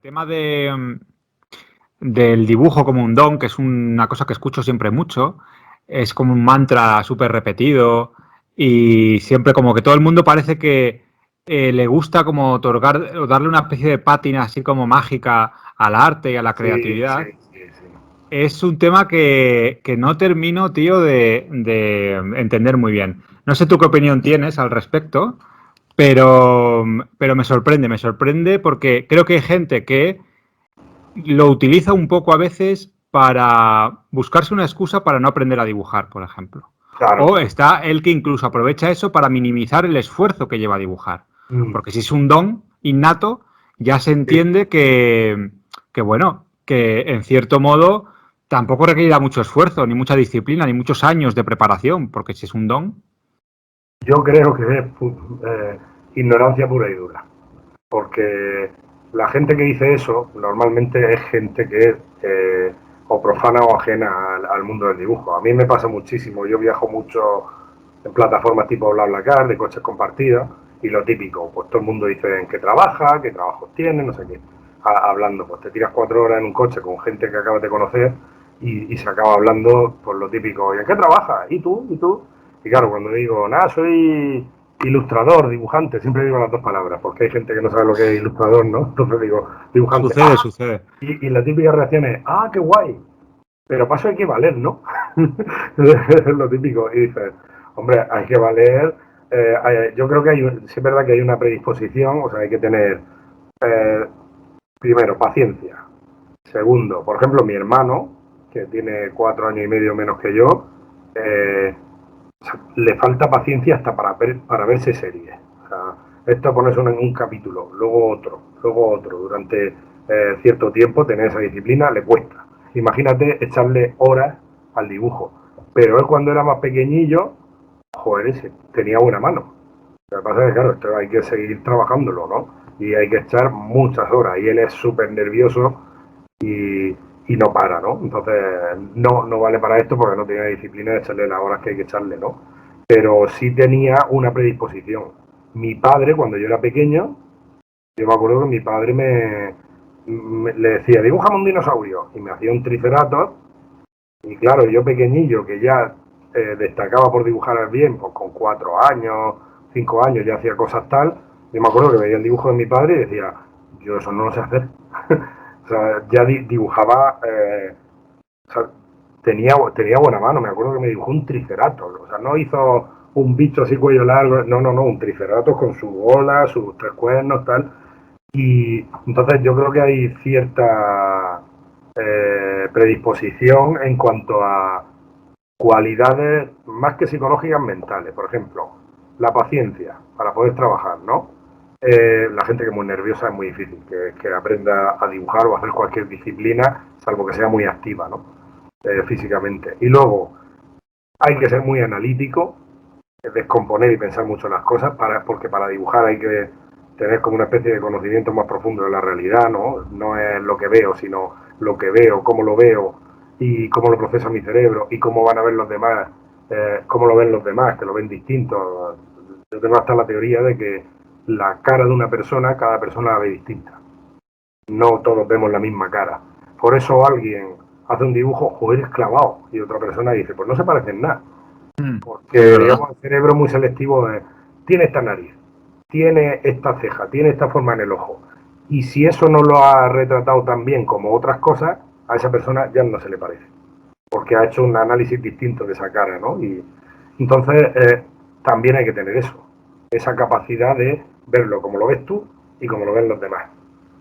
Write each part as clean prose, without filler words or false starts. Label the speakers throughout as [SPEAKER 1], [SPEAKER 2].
[SPEAKER 1] tema del dibujo como un don, que es una cosa que escucho siempre mucho, es como un mantra súper repetido y siempre como que todo el mundo parece que le gusta como otorgar o darle una especie de pátina así como mágica al arte y a la
[SPEAKER 2] Sí,
[SPEAKER 1] creatividad.
[SPEAKER 2] sí, sí, sí.
[SPEAKER 1] Es un tema que no termino, tío, de entender muy bien. No sé tú qué opinión tienes al respecto, pero me sorprende porque creo que hay gente que lo utiliza un poco a veces para buscarse una excusa para no aprender a dibujar, por ejemplo.
[SPEAKER 2] Claro.
[SPEAKER 1] O está el que incluso aprovecha eso para minimizar el esfuerzo que lleva a dibujar.
[SPEAKER 2] Mm,
[SPEAKER 1] Porque si es un don innato, ya se
[SPEAKER 2] sí.
[SPEAKER 1] entiende que bueno, que en cierto modo tampoco requerirá mucho esfuerzo, ni mucha disciplina, ni muchos años de preparación, porque si es un don.
[SPEAKER 2] Yo creo que es ignorancia pura y dura. Porque la gente que dice eso normalmente es gente que es o profana o ajena al mundo del dibujo. A mí me pasa muchísimo. Yo viajo mucho en plataformas tipo BlaBlaCar, de coches compartidos, y lo típico, pues todo el mundo dice en qué trabaja, qué trabajos tiene, no sé qué. Hablando, pues te tiras 4 horas en un coche con gente que acabas de conocer y se acaba hablando por lo típico, ¿y en qué trabajas? ¿Y tú? ¿Y tú? Y claro, cuando digo, nada, soy ilustrador, dibujante, siempre digo las dos palabras, porque hay gente que no sabe lo que es ilustrador, ¿no? Entonces digo, dibujante.
[SPEAKER 1] Sucede, sucede.
[SPEAKER 2] Y la típica reacción es, qué guay, pero paso hay que valer, ¿no? Es lo típico. Y dices, hombre, hay que valer. Yo creo que sí es verdad que hay una predisposición, o sea, hay que tener, eh, primero, paciencia. Segundo, por ejemplo, mi hermano, que tiene 4 años y medio menos que yo, eh, le falta paciencia hasta para verse series. O sea, esto pones en un capítulo, luego otro. Durante cierto tiempo tener esa disciplina le cuesta. Imagínate echarle horas al dibujo. Pero él cuando era más pequeñillo, joder, tenía buena mano. Lo que pasa es que, claro, esto hay que seguir trabajándolo, ¿no? Y hay que echar muchas horas. Y él es súper nervioso y, y no para, ¿no? Entonces, no vale para esto porque no tenía disciplina de echarle las horas que hay que echarle, ¿no? Pero sí tenía una predisposición. Mi padre, cuando yo era pequeño, yo me acuerdo que mi padre le decía, dibújame un dinosaurio, y me hacía un triceratops, y claro, yo pequeñillo, que ya destacaba por dibujar bien, pues con 4 años, 5 años, ya hacía cosas tal, yo me acuerdo que veía el dibujo de mi padre y decía, yo eso no lo sé hacer. O sea, ya dibujaba, o sea, tenía buena mano, me acuerdo que me dibujó un triceratops, o sea, no hizo un bicho así cuello largo, no, un triceratops con su bola, sus 3 cuernos, tal, y entonces yo creo que hay cierta predisposición en cuanto a cualidades más que psicológicas mentales, por ejemplo, la paciencia para poder trabajar, ¿no? La gente que es muy nerviosa es muy difícil que aprenda a dibujar o a hacer cualquier disciplina, salvo que sea muy activa, ¿no? Físicamente. Y luego hay que ser muy analítico, descomponer y pensar mucho en las cosas, porque para dibujar hay que tener como una especie de conocimiento más profundo de la realidad, ¿no? No es lo que veo, sino lo que veo, cómo lo veo y cómo lo procesa mi cerebro y cómo van a ver los demás, cómo lo ven los demás, que lo ven distinto. Yo tengo hasta la teoría de que la cara de una persona, cada persona la ve distinta. No todos vemos la misma cara. Por eso alguien hace un dibujo, joder, es clavado, y otra persona dice, pues no se parecen nada.
[SPEAKER 1] Es
[SPEAKER 2] Porque,
[SPEAKER 1] verdad.
[SPEAKER 2] digamos, el cerebro es muy selectivo. Tiene esta nariz, tiene esta ceja, tiene esta forma en el ojo. Y si eso no lo ha retratado tan bien como otras cosas, a esa persona ya no se le parece. Porque ha hecho un análisis distinto de esa cara, ¿no? Y entonces también hay que tener eso. Esa capacidad de verlo como lo ves tú y como lo ven los demás.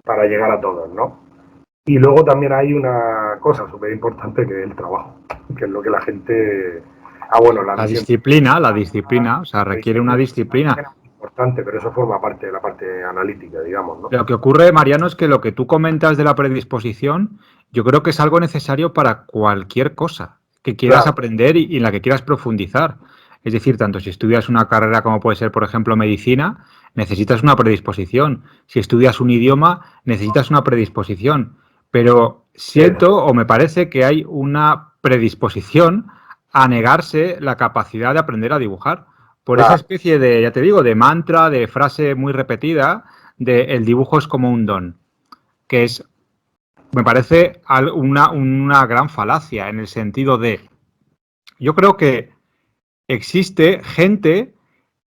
[SPEAKER 2] Para llegar a todos, ¿no? Y luego también hay una cosa súper importante que es el trabajo. Que es lo que la gente... bueno, la visión.
[SPEAKER 1] La disciplina, o sea,
[SPEAKER 2] La
[SPEAKER 1] requiere una
[SPEAKER 2] disciplina también
[SPEAKER 1] disciplina.
[SPEAKER 2] es muy importante, pero eso forma parte de la parte analítica, digamos, ¿no?
[SPEAKER 1] Lo que ocurre, Mariano, es que lo que tú comentas de la predisposición, yo creo que es algo necesario para cualquier cosa que quieras
[SPEAKER 2] Claro,
[SPEAKER 1] aprender y en la que quieras profundizar. Es decir, tanto si estudias una carrera como puede ser, por ejemplo, medicina, necesitas una predisposición. Si estudias un idioma, necesitas una predisposición. Pero siento o me parece que hay una predisposición a negarse la capacidad de aprender a dibujar. Por esa
[SPEAKER 2] claro,
[SPEAKER 1] especie de, ya te digo, de mantra, de frase muy repetida de el dibujo es como un don, que me parece una gran falacia en el sentido de, yo creo que existe gente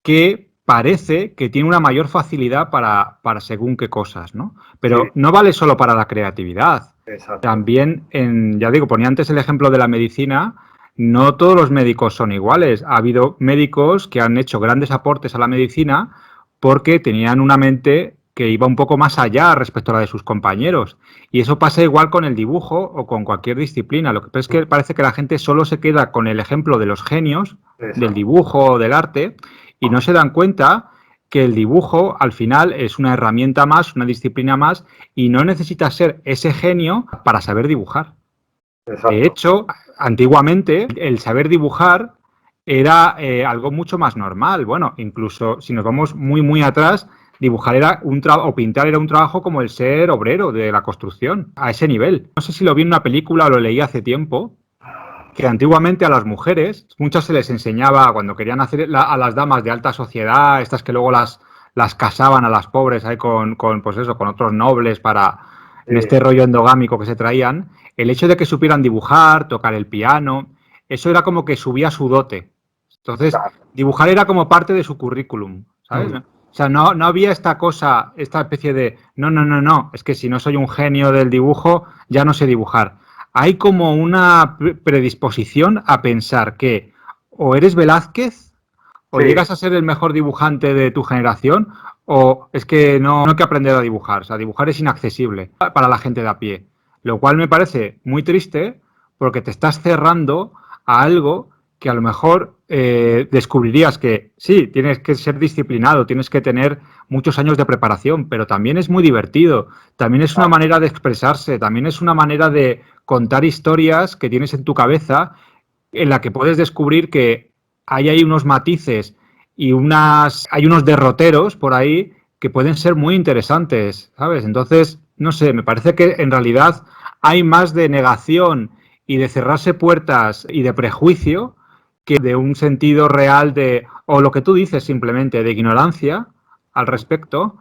[SPEAKER 1] que parece que tiene una mayor facilidad para según qué cosas, ¿no? Pero
[SPEAKER 2] Sí,
[SPEAKER 1] no vale solo para la creatividad.
[SPEAKER 2] exacto.
[SPEAKER 1] También, ya digo, ponía antes el ejemplo de la medicina, no todos los médicos son iguales. Ha habido médicos que han hecho grandes aportes a la medicina porque tenían una mente que iba un poco más allá respecto a la de sus compañeros. Y eso pasa igual con el dibujo o con cualquier disciplina. Lo que pasa es que parece que la gente solo se queda con el ejemplo de los genios del
[SPEAKER 2] Exacto.
[SPEAKER 1] dibujo o del arte y no se dan cuenta que el dibujo al final es una herramienta más, una disciplina más y no necesitas ser ese genio para saber dibujar. De
[SPEAKER 2] Exacto.
[SPEAKER 1] hecho, antiguamente el saber dibujar era algo mucho más normal. Bueno, incluso si nos vamos muy, muy atrás, dibujar era o pintar era un trabajo como el ser obrero de la construcción, a ese nivel. No sé si lo vi en una película o lo leí hace tiempo, que antiguamente a las mujeres, muchas se les enseñaba cuando querían hacer a las damas de alta sociedad, estas que luego las casaban a las pobres ahí pues eso, con otros nobles para, en
[SPEAKER 2] Sí,
[SPEAKER 1] este rollo endogámico que se traían, el hecho de que supieran dibujar, tocar el piano, eso era como que subía su dote. Entonces,
[SPEAKER 2] claro.
[SPEAKER 1] dibujar era como parte de su currículum, ¿sabes?
[SPEAKER 2] Mm.
[SPEAKER 1] O sea, no había esta cosa, esta especie de, no, es que si no soy un genio del dibujo, ya no sé dibujar. Hay como una predisposición a pensar que o eres Velázquez o
[SPEAKER 2] Sí,
[SPEAKER 1] llegas a ser el mejor dibujante de tu generación o es que no hay que aprender a dibujar. O sea, dibujar es inaccesible para la gente de a pie. Lo cual me parece muy triste porque te estás cerrando a algo que a lo mejor descubrirías que sí, tienes que ser disciplinado, tienes que tener muchos años de preparación, pero también es muy divertido, también es una
[SPEAKER 2] claro.
[SPEAKER 1] manera de expresarse, también es una manera de contar historias que tienes en tu cabeza en la que puedes descubrir que hay unos matices y hay unos derroteros por ahí que pueden ser muy interesantes, ¿sabes? Entonces, no sé, me parece que en realidad hay más de negación y de cerrarse puertas y de prejuicio que de un sentido real o lo que tú dices simplemente, de ignorancia al respecto,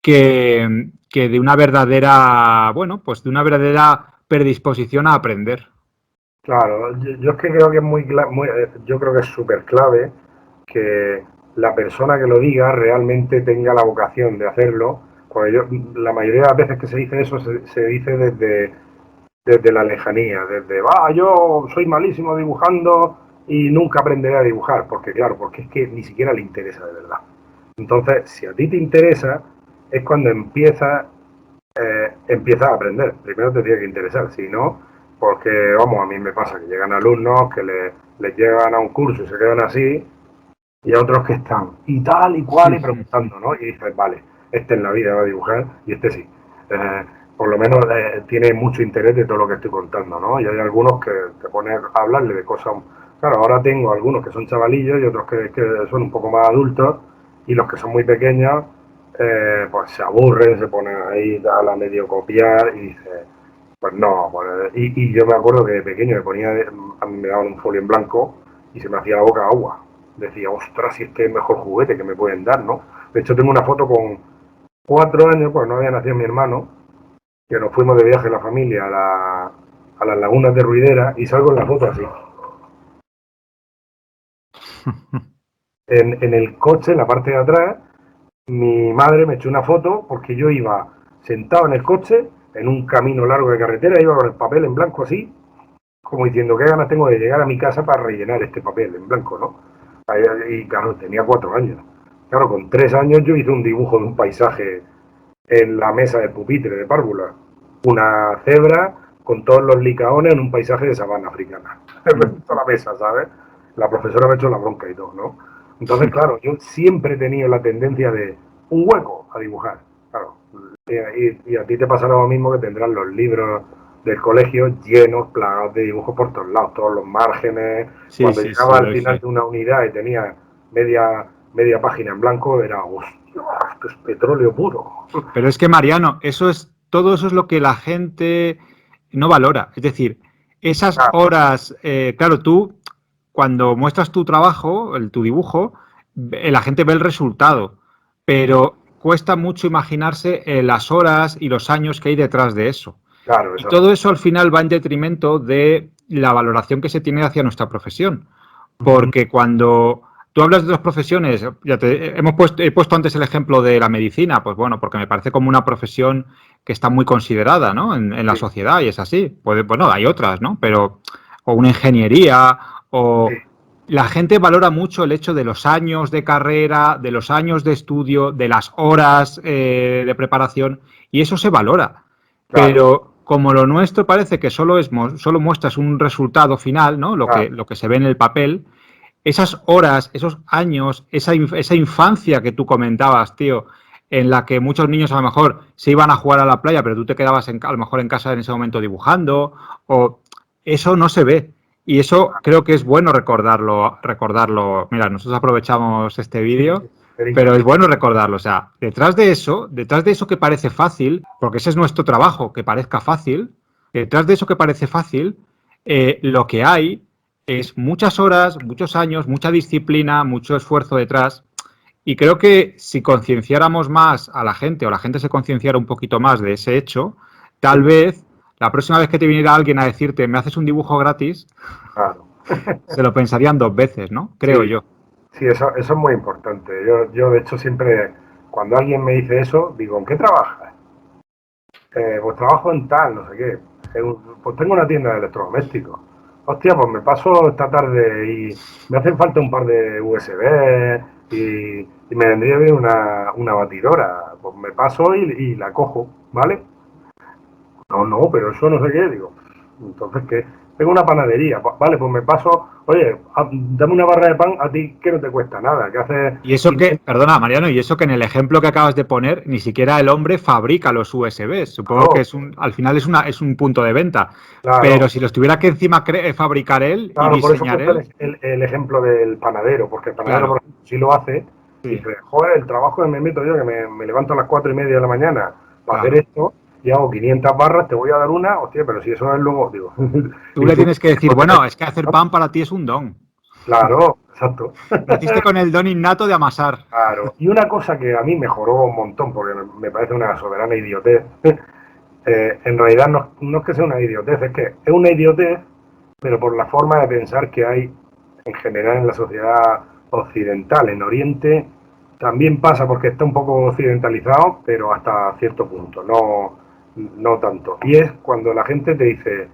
[SPEAKER 1] que de una verdadera, bueno, pues de una verdadera predisposición a aprender.
[SPEAKER 2] Claro, yo es que creo que es yo creo que es súper clave que la persona que lo diga realmente tenga la vocación de hacerlo. Porque la mayoría de las veces que se dice eso se dice desde la lejanía, desde, yo soy malísimo dibujando y nunca aprenderé a dibujar, porque claro, porque es que ni siquiera le interesa de verdad. Entonces, si a ti te interesa, es cuando empiezas a aprender. Primero te tiene que interesar, si no, porque vamos, a mí me pasa que llegan alumnos que les llegan a un curso y se quedan así, y a otros que están y tal y cual y preguntando, ¿no? Y dices, vale, este en la vida va a dibujar y este sí. Eh, por lo menos tiene mucho interés de todo lo que estoy contando, ¿no? Y hay algunos que te ponen a hablarle de cosas. Claro, ahora tengo algunos que son chavalillos y otros que son un poco más adultos, y los que son muy pequeños, pues se aburren, se ponen ahí a la medio copiar y dices, pues no, pues, y yo me acuerdo que de pequeño a mí me daban un folio en blanco y se me hacía la boca agua. Decía, ostras, si este es el mejor juguete que me pueden dar, ¿no? De hecho, tengo una foto con 4 años, pues no había nacido mi hermano, que nos fuimos de viaje la familia a las lagunas de Ruidera y salgo en la foto así. En el coche, en la parte de atrás, mi madre me echó una foto porque yo iba sentado en el coche, en un camino largo de carretera, iba con el papel en blanco así, como diciendo qué ganas tengo de llegar a mi casa para rellenar este papel en blanco, ¿no? Y claro, tenía 4 años. Claro, con 3 años yo hice un dibujo de un paisaje en la mesa del pupitre de párvula. Una cebra con todos los licaones en un paisaje de sabana africana. El resto de la mesa, ¿sabes? La profesora me echó la bronca y todo, ¿no? Entonces, claro, yo siempre he tenido la tendencia de un hueco a dibujar. Claro. Y a ti te pasará lo mismo, que tendrán los libros del colegio llenos, plagados de dibujos por todos lados, todos los márgenes.
[SPEAKER 1] Sí,
[SPEAKER 2] Cuando
[SPEAKER 1] sí,
[SPEAKER 2] llegaba
[SPEAKER 1] sí,
[SPEAKER 2] al
[SPEAKER 1] doy
[SPEAKER 2] final
[SPEAKER 1] fe.
[SPEAKER 2] de una unidad y tenía media página en blanco, era, hostia, esto es petróleo puro.
[SPEAKER 1] Pero es que, Mariano, todo eso es lo que la gente no valora. Es decir, esas
[SPEAKER 2] Claro,
[SPEAKER 1] horas, claro, tú cuando muestras tu trabajo, tu dibujo, la gente ve el resultado. Pero cuesta mucho imaginarse las horas y los años que hay detrás de eso.
[SPEAKER 2] Claro,
[SPEAKER 1] Y
[SPEAKER 2] eso.
[SPEAKER 1] todo eso al final va en detrimento de la valoración que se tiene hacia nuestra profesión. Porque cuando tú hablas de otras profesiones, he puesto antes el ejemplo de la medicina, pues bueno, porque me parece como una profesión que está muy considerada, ¿no? En la
[SPEAKER 2] Sí,
[SPEAKER 1] sociedad y es así. Bueno, hay otras, ¿no? Pero, o una ingeniería,
[SPEAKER 2] sí,
[SPEAKER 1] o la gente valora mucho el hecho de los años de carrera, de los años de estudio, de las horas de preparación, y eso se valora.
[SPEAKER 2] claro,
[SPEAKER 1] Pero como lo nuestro parece que solo muestras un resultado final, ¿no?
[SPEAKER 2] claro,
[SPEAKER 1] Lo que se ve en el papel, esas horas, esos años, esa infancia que tú comentabas, tío, en la que muchos niños a lo mejor se iban a jugar a la playa, pero tú te quedabas a lo mejor en casa en ese momento dibujando, o eso no se ve. Y eso creo que es bueno recordarlo. Mira, nosotros aprovechamos este
[SPEAKER 2] sí,
[SPEAKER 1] vídeo, pero
[SPEAKER 2] Federico.
[SPEAKER 1] es bueno recordarlo. O sea, detrás de eso que parece fácil, porque ese es nuestro trabajo, que parezca fácil, detrás de eso que parece fácil, lo que hay es muchas horas, muchos años, mucha disciplina, mucho esfuerzo detrás. Y creo que si concienciáramos más a la gente o la gente se concienciara un poquito más de ese hecho, tal vez la próxima vez que te viniera alguien a decirte, ¿me haces un dibujo gratis?
[SPEAKER 2] Claro.
[SPEAKER 1] Se lo pensarían dos veces, ¿no? Creo
[SPEAKER 2] Sí,
[SPEAKER 1] yo.
[SPEAKER 2] sí, eso es muy importante. Yo, de hecho, siempre, cuando alguien me dice eso, digo, ¿en qué trabajas? Pues trabajo en tal, no sé qué. Pues tengo una tienda de electrodomésticos. Hostia, pues me paso esta tarde y me hacen falta un par de USB y me vendría bien una batidora. Pues me paso y la cojo, ¿vale? No, no, pero eso no sé qué, digo. Entonces, ¿qué? Tengo una panadería, vale, pues me paso, oye, dame una barra de pan a ti que no te cuesta nada, que hace
[SPEAKER 1] Y eso que,
[SPEAKER 2] 500.
[SPEAKER 1] perdona, Mariano, y eso que en el ejemplo que acabas de poner, ni siquiera el hombre fabrica los USBs. Supongo que
[SPEAKER 2] Claro,
[SPEAKER 1] al final es un punto de venta. Pero
[SPEAKER 2] claro,
[SPEAKER 1] si los tuviera que encima fabricar él y
[SPEAKER 2] claro, por eso he
[SPEAKER 1] diseñar
[SPEAKER 2] puesto
[SPEAKER 1] él,
[SPEAKER 2] el ejemplo del panadero, porque el panadero, por
[SPEAKER 1] claro,
[SPEAKER 2] ejemplo, si lo hace,
[SPEAKER 1] sí,
[SPEAKER 2] dice, joder, el trabajo que me meto yo, que me levanto a las 4:30 de la mañana para hacer
[SPEAKER 1] claro.
[SPEAKER 2] esto, y hago 500 barras, te voy a dar una, hostia, pero si eso es luego, digo,
[SPEAKER 1] Tú
[SPEAKER 2] y
[SPEAKER 1] le
[SPEAKER 2] tú,
[SPEAKER 1] tienes que decir, bueno, es que hacer pan para ti es un don.
[SPEAKER 2] claro, exacto.
[SPEAKER 1] Naciste con el don innato de amasar.
[SPEAKER 2] Claro, y una cosa que a mí me joró un montón, porque me parece una soberana idiotez, en realidad no es que sea una idiotez, es que es una idiotez, pero por la forma de pensar que hay en general en la sociedad occidental. En Oriente también pasa porque está un poco occidentalizado, pero hasta cierto punto, no tanto. Y es cuando la gente te dice,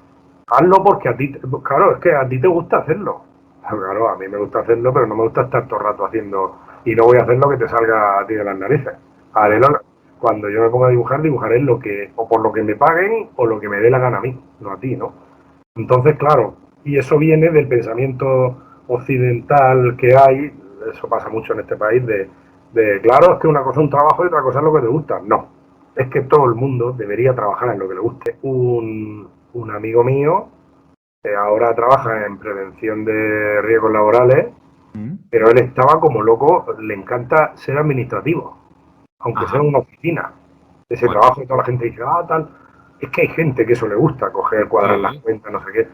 [SPEAKER 2] hazlo porque a ti, claro, es que a ti te gusta hacerlo. Claro, a mí me gusta hacerlo, pero no me gusta estar todo el rato haciendo y no voy a hacer lo que te salga a ti de las narices. Adelante, cuando yo me pongo a dibujar, dibujaré lo que, o por lo que me paguen, o lo que me dé la gana a mí, no a ti, ¿no? Entonces, claro, y eso viene del pensamiento occidental que hay, eso pasa mucho en este país, claro, es que una cosa es un trabajo y otra cosa es lo que te gusta. No, es que todo el mundo debería trabajar en lo que le guste. Un amigo mío ahora trabaja en prevención de riesgos laborales,
[SPEAKER 1] Mm.
[SPEAKER 2] pero él estaba como loco, le encanta ser administrativo, aunque sea
[SPEAKER 1] Ajá,
[SPEAKER 2] en una oficina. Ese
[SPEAKER 1] bueno,
[SPEAKER 2] trabajo y toda la gente dice, ah, tal. Es que hay gente que eso le gusta, coger, cuadrar las
[SPEAKER 1] sí.
[SPEAKER 2] cuentas, no sé qué.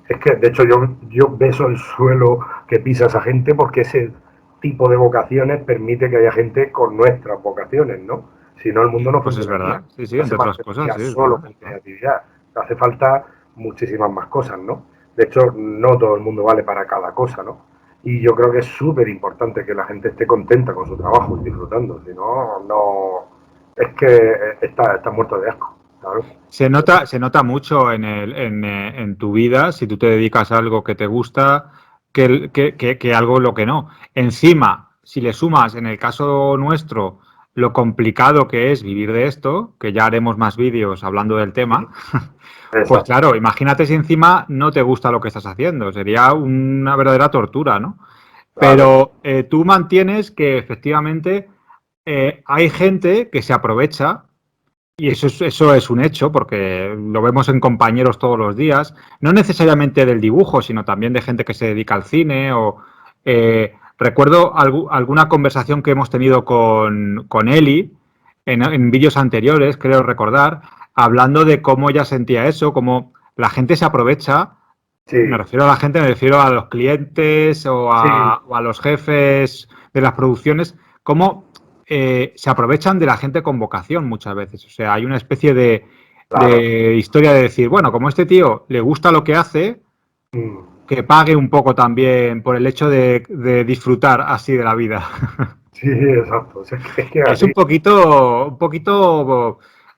[SPEAKER 2] Es que, de hecho, yo beso el suelo que pisa esa gente porque ese tipo de vocaciones permite que haya gente con nuestras vocaciones, ¿no? Si no, el mundo no
[SPEAKER 1] Pues es
[SPEAKER 2] funcionaría.
[SPEAKER 1] verdad, sí, sí,
[SPEAKER 2] No se
[SPEAKER 1] entre otras cosas,
[SPEAKER 2] mantendría
[SPEAKER 1] sí, es
[SPEAKER 2] solo
[SPEAKER 1] verdad.
[SPEAKER 2] con creatividad. Hace falta muchísimas más cosas, ¿no? De hecho, no todo el mundo vale para cada cosa, ¿no? Y yo creo que es súper importante que la gente esté contenta con su trabajo y disfrutando. Si no, no. Es que está muerto de asco, claro.
[SPEAKER 1] Se nota mucho en tu vida si tú te dedicas a algo que te gusta que algo lo que no. Encima, si le sumas, en el caso nuestro, lo complicado que es vivir de esto, que ya haremos más vídeos hablando del tema, pues
[SPEAKER 2] Exacto.
[SPEAKER 1] claro, imagínate si encima no te gusta lo que estás haciendo. Sería una verdadera tortura, ¿no?
[SPEAKER 2] Claro.
[SPEAKER 1] Pero tú mantienes que efectivamente hay gente que se aprovecha y eso es un hecho, porque lo vemos en compañeros todos los días, no necesariamente del dibujo, sino también de gente que se dedica al cine. Recuerdo alguna conversación que hemos tenido con Eli en vídeos anteriores, creo recordar, hablando de cómo ella sentía eso, cómo la gente se aprovecha. Me
[SPEAKER 2] Sí,
[SPEAKER 1] refiero a la gente, me refiero a los clientes
[SPEAKER 2] sí,
[SPEAKER 1] o a los jefes de las producciones, cómo se aprovechan de la gente con vocación muchas veces. O sea, hay una especie de
[SPEAKER 2] Claro.
[SPEAKER 1] historia de decir, bueno, como este tío le gusta lo que hace,
[SPEAKER 2] Mm.
[SPEAKER 1] que pague un poco también por el hecho de disfrutar así de la vida.
[SPEAKER 2] Sí, exacto. O sea, es que
[SPEAKER 1] Es
[SPEAKER 2] así.
[SPEAKER 1] un poquito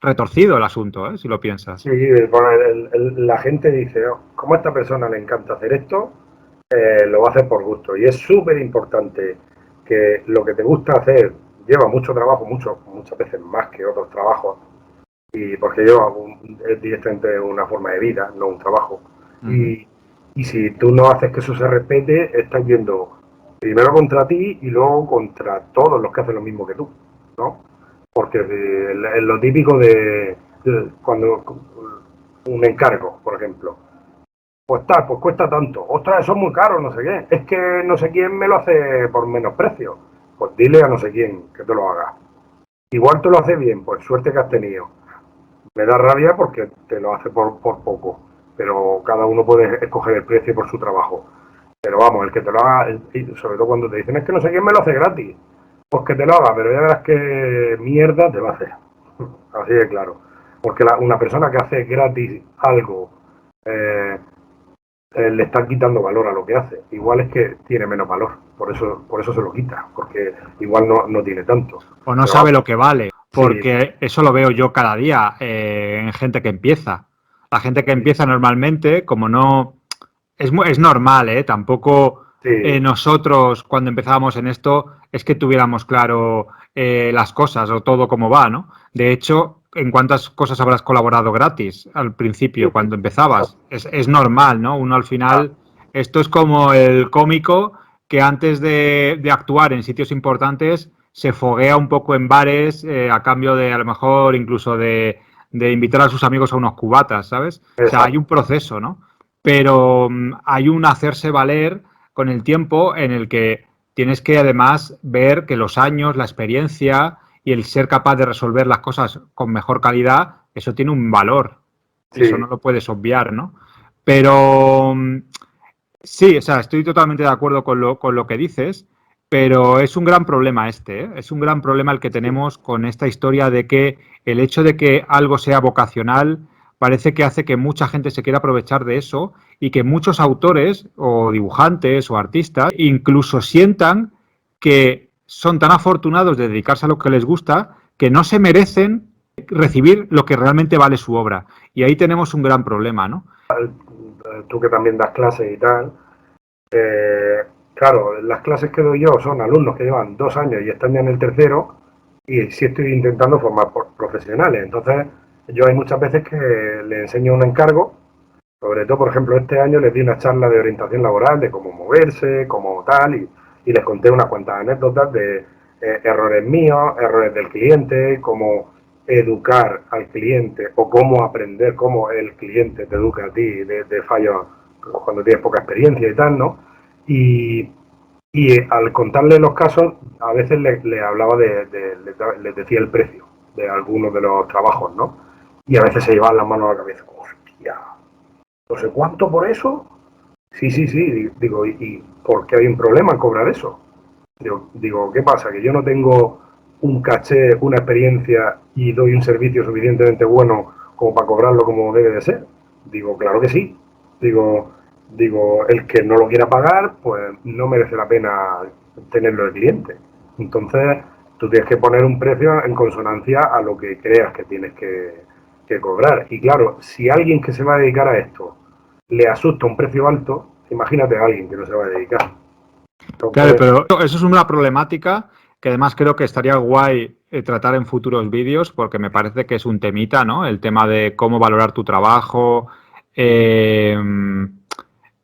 [SPEAKER 1] retorcido el asunto, ¿eh? Si lo piensas.
[SPEAKER 2] Sí, bueno, la gente dice, "Oh, como a esta persona le encanta hacer esto, lo va a hacer por gusto". Y es súper importante que lo que te gusta hacer lleva mucho trabajo, muchas veces más que otros trabajos, y porque es directamente una forma de vida, no un trabajo.
[SPEAKER 1] Uh -huh.
[SPEAKER 2] Y si tú no haces que eso se respete, estás yendo primero contra ti y luego contra todos los que hacen lo mismo que tú, ¿no? Porque es lo típico de cuando un encargo, por ejemplo, pues tal, pues cuesta tanto, ostras, eso es muy caro, no sé qué, es que no sé quién me lo hace por menos precio, pues dile a no sé quién que te lo haga. Igual te lo hace bien, pues suerte que has tenido. Me da rabia porque te lo hace por poco, pero cada uno puede escoger el precio por su trabajo. Pero vamos, el que te lo haga, sobre todo cuando te dicen es que no sé quién me lo hace gratis, pues que te lo haga, pero ya verás que mierda te va a hacer. Así de claro. Porque una persona que hace gratis algo eh, le está quitando valor a lo que hace. Igual es que tiene menos valor, por eso se lo quita, porque igual no tiene tanto.
[SPEAKER 1] O no
[SPEAKER 2] Pero
[SPEAKER 1] sabe
[SPEAKER 2] vamos,
[SPEAKER 1] lo que vale,
[SPEAKER 2] sí,
[SPEAKER 1] porque eso lo veo yo cada día en gente que empieza. La gente que
[SPEAKER 2] sí,
[SPEAKER 1] empieza normalmente, como no... Es normal, ¿eh? Tampoco
[SPEAKER 2] sí,
[SPEAKER 1] nosotros cuando empezábamos en esto es que tuviéramos claro las cosas o todo cómo va, ¿no? De hecho, ¿en cuántas cosas habrás colaborado gratis al principio,
[SPEAKER 2] sí,
[SPEAKER 1] cuando empezabas? Es normal, ¿no? Uno al final, esto es como el cómico que antes de actuar en sitios importantes se foguea un poco en bares a cambio de a lo mejor incluso de invitar a sus amigos a unos cubatas, ¿sabes? O sea, hay
[SPEAKER 2] exacto.
[SPEAKER 1] un proceso, ¿no? Pero hay un hacerse valer con el tiempo en el que tienes que además ver que los años, la experiencia y el ser capaz de resolver las cosas con mejor calidad, eso tiene un valor. Eso
[SPEAKER 2] Sí,
[SPEAKER 1] no lo puedes obviar, ¿no? Pero sí, o sea, estoy totalmente de acuerdo con lo que dices, pero es un gran problema este, ¿eh? Es un gran problema el que
[SPEAKER 2] sí,
[SPEAKER 1] tenemos con esta historia de que el hecho de que algo sea vocacional parece que hace que mucha gente se quiera aprovechar de eso y que muchos autores o dibujantes o artistas incluso sientan que son tan afortunados de dedicarse a lo que les gusta que no se merecen recibir lo que realmente vale su obra. Y ahí tenemos un gran problema, ¿no?
[SPEAKER 2] tú que también das clases y tal, claro, las clases que doy yo son alumnos que llevan 2 años y están ya en el tercero, y sí estoy intentando formar profesionales. Entonces, yo hay muchas veces que les enseño un encargo, sobre todo, por ejemplo, este año les di una charla de orientación laboral, de cómo moverse, cómo tal, y les conté unas cuantas anécdotas de errores míos, errores del cliente, cómo educar al cliente o cómo aprender cómo el cliente te educa a ti de fallos cuando tienes poca experiencia y tal, ¿no? Y, y al contarle los casos, a veces le hablaba les decía el precio de algunos de los trabajos, ¿no? Y a veces se llevaban las manos a la cabeza, hostia, no sé cuánto por eso. Sí, sí, sí, digo, ¿y por qué hay un problema en cobrar eso? Digo, ¿qué pasa? Que yo no tengo un caché, una experiencia y doy un servicio suficientemente bueno como para cobrarlo como debe de ser. Digo, claro que sí. Digo, el que no lo quiera pagar, pues no merece la pena tenerlo el cliente. Entonces, tú tienes que poner un precio en consonancia a lo que creas que tienes que cobrar. Y claro, si alguien que se va a dedicar a esto le asusta un precio alto, imagínate a alguien que no se va a dedicar.
[SPEAKER 1] Claro,
[SPEAKER 2] Entonces,
[SPEAKER 1] pero eso es una problemática que además creo que estaría guay tratar en futuros vídeos porque me parece que es un temita, ¿no? El tema de cómo valorar tu trabajo, eh,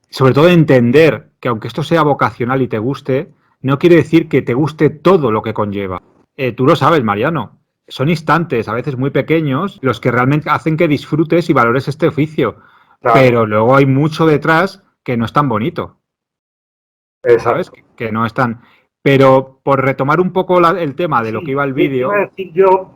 [SPEAKER 1] sobre todo entender que aunque esto sea vocacional y te guste, no quiere decir que te guste todo lo que conlleva. Tú lo sabes, Mariano, son instantes, a veces muy pequeños, los que realmente hacen que disfrutes y valores este oficio,
[SPEAKER 2] claro,
[SPEAKER 1] pero luego hay mucho detrás que no es tan bonito. ¿Sabes?
[SPEAKER 2] exacto.
[SPEAKER 1] Que no están. Pero por retomar un poco el tema de lo que
[SPEAKER 2] Sí,
[SPEAKER 1] iba el
[SPEAKER 2] te iba a
[SPEAKER 1] vídeo.
[SPEAKER 2] decir yo,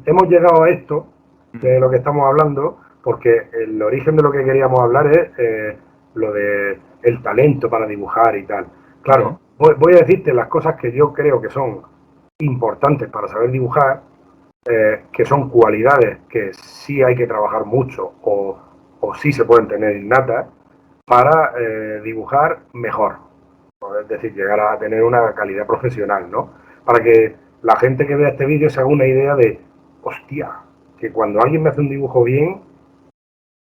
[SPEAKER 2] hemos llegado a esto de lo que estamos hablando, porque el origen de lo que queríamos hablar es lo de el talento para dibujar y tal.
[SPEAKER 1] Uh -huh.
[SPEAKER 2] Claro, voy a decirte las cosas que yo creo que son importantes para saber dibujar, que son cualidades que sí hay que trabajar mucho o sí se pueden tener innatas para dibujar mejor. Es decir, llegar a tener una calidad profesional, ¿no? Para que la gente que vea este vídeo se haga una idea de, hostia, que cuando alguien me hace un dibujo bien,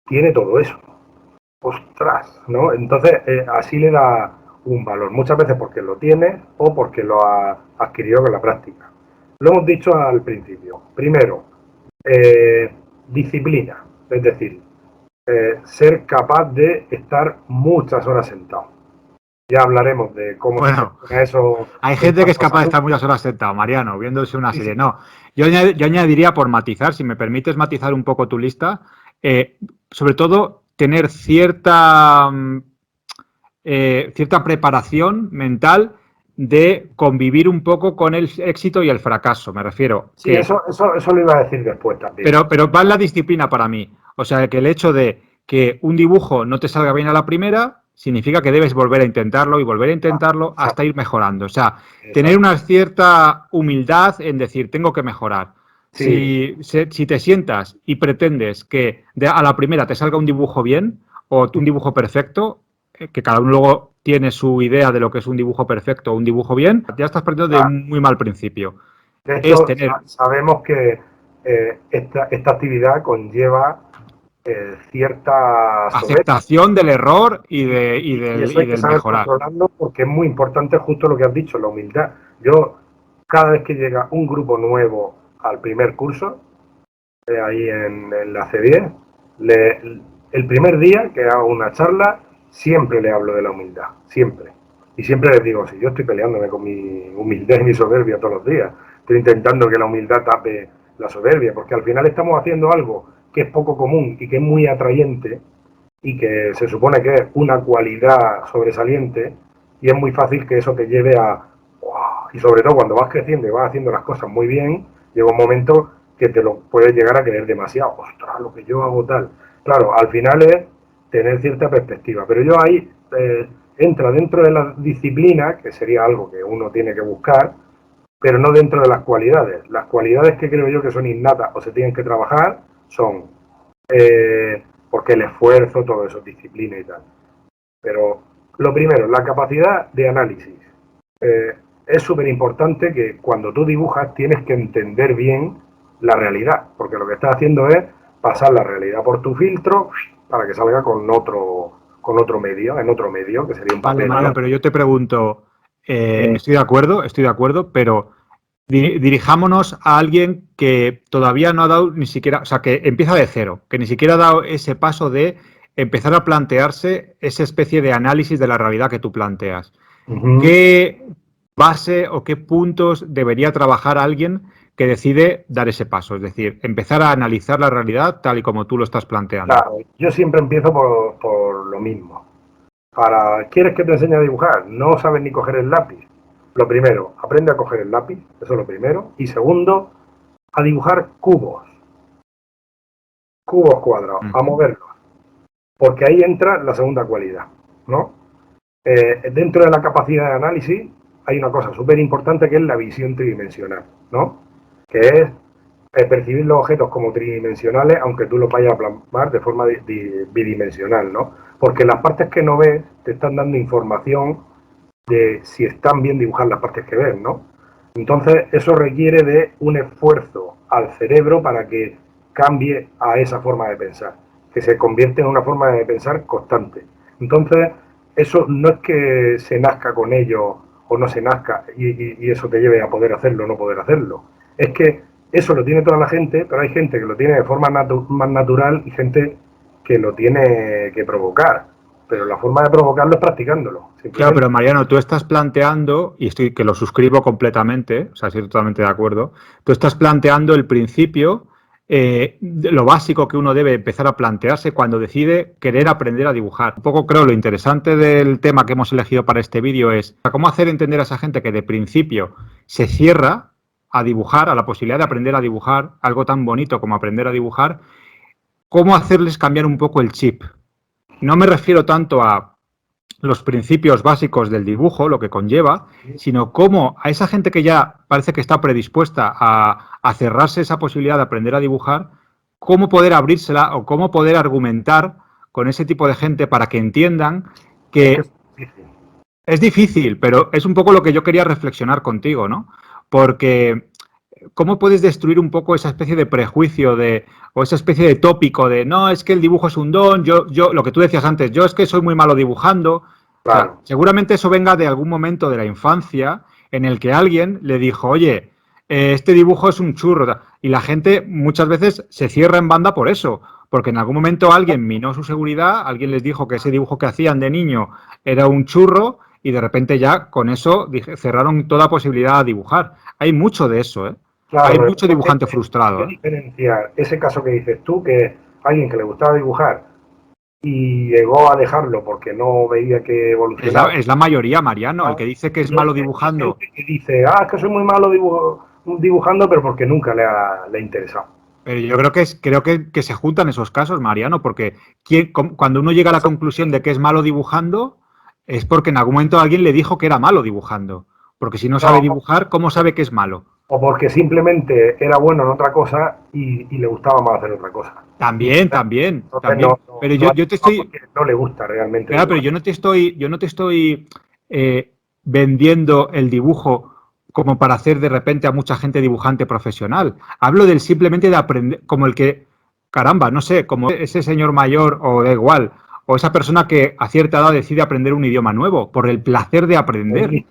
[SPEAKER 2] tiene todo eso. Ostras, ¿no? Entonces, así le da un valor. Muchas veces porque lo tiene o porque lo ha adquirido con la práctica. Lo hemos dicho al principio. Primero, disciplina. Es decir, ser capaz de estar muchas horas sentado. Ya hablaremos de cómo
[SPEAKER 1] Bueno,
[SPEAKER 2] se eso.
[SPEAKER 1] hay gente que es capaz de estar muchas horas sentado, Mariano, viéndose una serie. No, yo añadiría por matizar, si me permites matizar un poco tu lista, sobre todo tener cierta preparación mental de convivir un poco con el éxito y el fracaso, me refiero.
[SPEAKER 2] Sí, eso lo iba a decir después también.
[SPEAKER 1] Pero va en la disciplina para mí. O sea, que el hecho de que un dibujo no te salga bien a la primera significa que debes volver a intentarlo y volver a intentarlo hasta ir mejorando. O sea, tener una cierta humildad en decir, tengo que mejorar. Sí. Si te sientas y pretendes que a la primera te salga un dibujo bien o un dibujo perfecto, que cada uno luego tiene su idea de lo que es un dibujo perfecto o un dibujo bien, ya estás partiendo de un muy mal principio.
[SPEAKER 2] De hecho, sabemos que esta actividad conlleva cierta
[SPEAKER 1] aceptación del error y del mejorar.
[SPEAKER 2] Controlarlo, porque es muy importante justo lo que has dicho, la humildad. Yo, cada vez que llega un grupo nuevo al primer curso, ahí en la C10, el primer día que hago una charla, siempre le hablo de la humildad, siempre. Y siempre les digo, si yo estoy peleándome con mi humildad y mi soberbia todos los días, estoy intentando que la humildad tape la soberbia, porque al final estamos haciendo algo que es poco común y que es muy atrayente y que se supone que es una cualidad sobresaliente, y es muy fácil que eso te lleve a... ¡Wow! Y sobre todo cuando vas creciendo y vas haciendo las cosas muy bien, llega un momento que te lo puedes llegar a querer demasiado. ¡Ostras, lo que yo hago tal! Claro, al final es tener cierta perspectiva, pero yo ahí entra dentro de la disciplina, que sería algo que uno tiene que buscar, pero no dentro de las cualidades. Las cualidades que creo yo que son innatas o se tienen que trabajar son porque el esfuerzo, todo eso, disciplina y tal. Pero lo primero, la capacidad de análisis. Es súper importante que cuando tú dibujas tienes que entender bien la realidad, porque lo que estás haciendo es pasar la realidad por tu filtro para que salga con otro medio, en otro medio, que sería un papel.
[SPEAKER 1] Vale, pero yo te pregunto, estoy de acuerdo, pero dirijámonos a alguien que todavía no ha dado ni siquiera, o sea, que empieza de cero, que ni siquiera ha dado ese paso de empezar a plantearse esa especie de análisis de la realidad que tú planteas. ¿Qué base o qué puntos debería trabajar alguien que decide dar ese paso? Es decir, empezar a analizar la realidad tal y como tú lo estás planteando.
[SPEAKER 2] Claro, yo siempre empiezo por lo mismo. ¿Quieres que te enseñe a dibujar? No sabes ni coger el lápiz. Lo primero, aprende a coger el lápiz, eso es lo primero. Y segundo, a dibujar cubos cuadrados, a moverlos. Porque ahí entra la segunda cualidad, ¿no? Dentro de la capacidad de análisis hay una cosa súper importante que es la visión tridimensional, ¿no? Que es percibir los objetos como tridimensionales, aunque tú los vayas a plasmar de forma bidimensional, ¿no? Porque las partes que no ves te están dando información de si están bien dibujadas las partes que ves, ¿no? Entonces, eso requiere de un esfuerzo al cerebro para que cambie a esa forma de pensar, que se convierte en una forma de pensar constante. Entonces, eso no es que se nazca con ello o no se nazca y eso te lleve a poder hacerlo o no poder hacerlo. Es que eso lo tiene toda la gente, pero hay gente que lo tiene de forma más natural y gente que lo tiene que provocar. Pero la forma de provocarlo es practicándolo.
[SPEAKER 1] Claro, pero Mariano, tú estás planteando, y estoy que lo suscribo completamente, o sea, estoy totalmente de acuerdo, tú estás planteando el principio, lo básico que uno debe empezar a plantearse cuando decide querer aprender a dibujar. Un poco creo lo interesante del tema que hemos elegido para este vídeo es cómo hacer entender a esa gente que de principio se cierra a dibujar, a la posibilidad de aprender a dibujar, algo tan bonito como aprender a dibujar, cómo hacerles cambiar un poco el chip. No me refiero tanto a los principios básicos del dibujo, lo que conlleva, sino cómo a esa gente que ya parece que está predispuesta a cerrarse esa posibilidad de aprender a dibujar, cómo poder abrírsela o cómo poder argumentar con ese tipo de gente para que entiendan que es difícil, pero es un poco lo que yo quería reflexionar contigo, ¿no? Porque ¿cómo puedes destruir un poco esa especie de prejuicio o esa especie de tópico de no, es que el dibujo es un don, lo que tú decías antes, yo es que soy muy malo dibujando? Claro. O sea, seguramente eso venga de algún momento de la infancia en el que alguien le dijo, oye, este dibujo es un churro. Y la gente muchas veces se cierra en banda por eso, porque en algún momento alguien minó su seguridad, alguien les dijo que ese dibujo que hacían de niño era un churro y de repente ya con eso cerraron toda posibilidad a dibujar. Hay mucho de eso, ¿eh? Claro, hay mucho dibujante frustrado.
[SPEAKER 2] Hay que diferenciar ese caso que dices tú, que alguien que le gustaba dibujar y llegó a dejarlo porque no veía que evolucionaba.
[SPEAKER 1] Es la mayoría, Mariano, el que dice que es malo dibujando.
[SPEAKER 2] Que dice, es que soy muy malo dibujando, pero porque nunca le ha interesado.
[SPEAKER 1] Pero yo creo que se juntan esos casos, Mariano, porque cuando uno llega a la conclusión de que es malo dibujando, es porque en algún momento alguien le dijo que era malo dibujando. Porque si no sabe dibujar, ¿cómo sabe que es malo?
[SPEAKER 2] O porque simplemente era bueno en otra cosa y le gustaba más hacer otra cosa.
[SPEAKER 1] También. Pero yo te estoy...
[SPEAKER 2] No le gusta realmente.
[SPEAKER 1] Claro, pero yo no te estoy vendiendo el dibujo como para hacer de repente a mucha gente dibujante profesional. Hablo del simplemente de aprender, como el que, caramba, no sé, como ese señor mayor o da igual, o esa persona que a cierta edad decide aprender un idioma nuevo por el placer de aprender.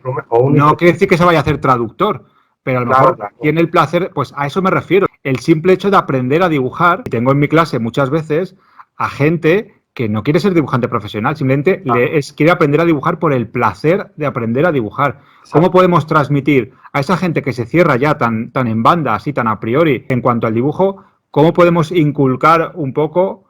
[SPEAKER 1] No quiere decir que se vaya a hacer traductor, pero a lo mejor tiene el placer, pues a eso me refiero. El simple hecho de aprender a dibujar. Tengo en mi clase muchas veces a gente que no quiere ser dibujante profesional, simplemente quiere aprender a dibujar por el placer de aprender a dibujar. ¿Cómo podemos transmitir a esa gente que se cierra ya tan en banda, así tan a priori, en cuanto al dibujo, cómo podemos inculcar un poco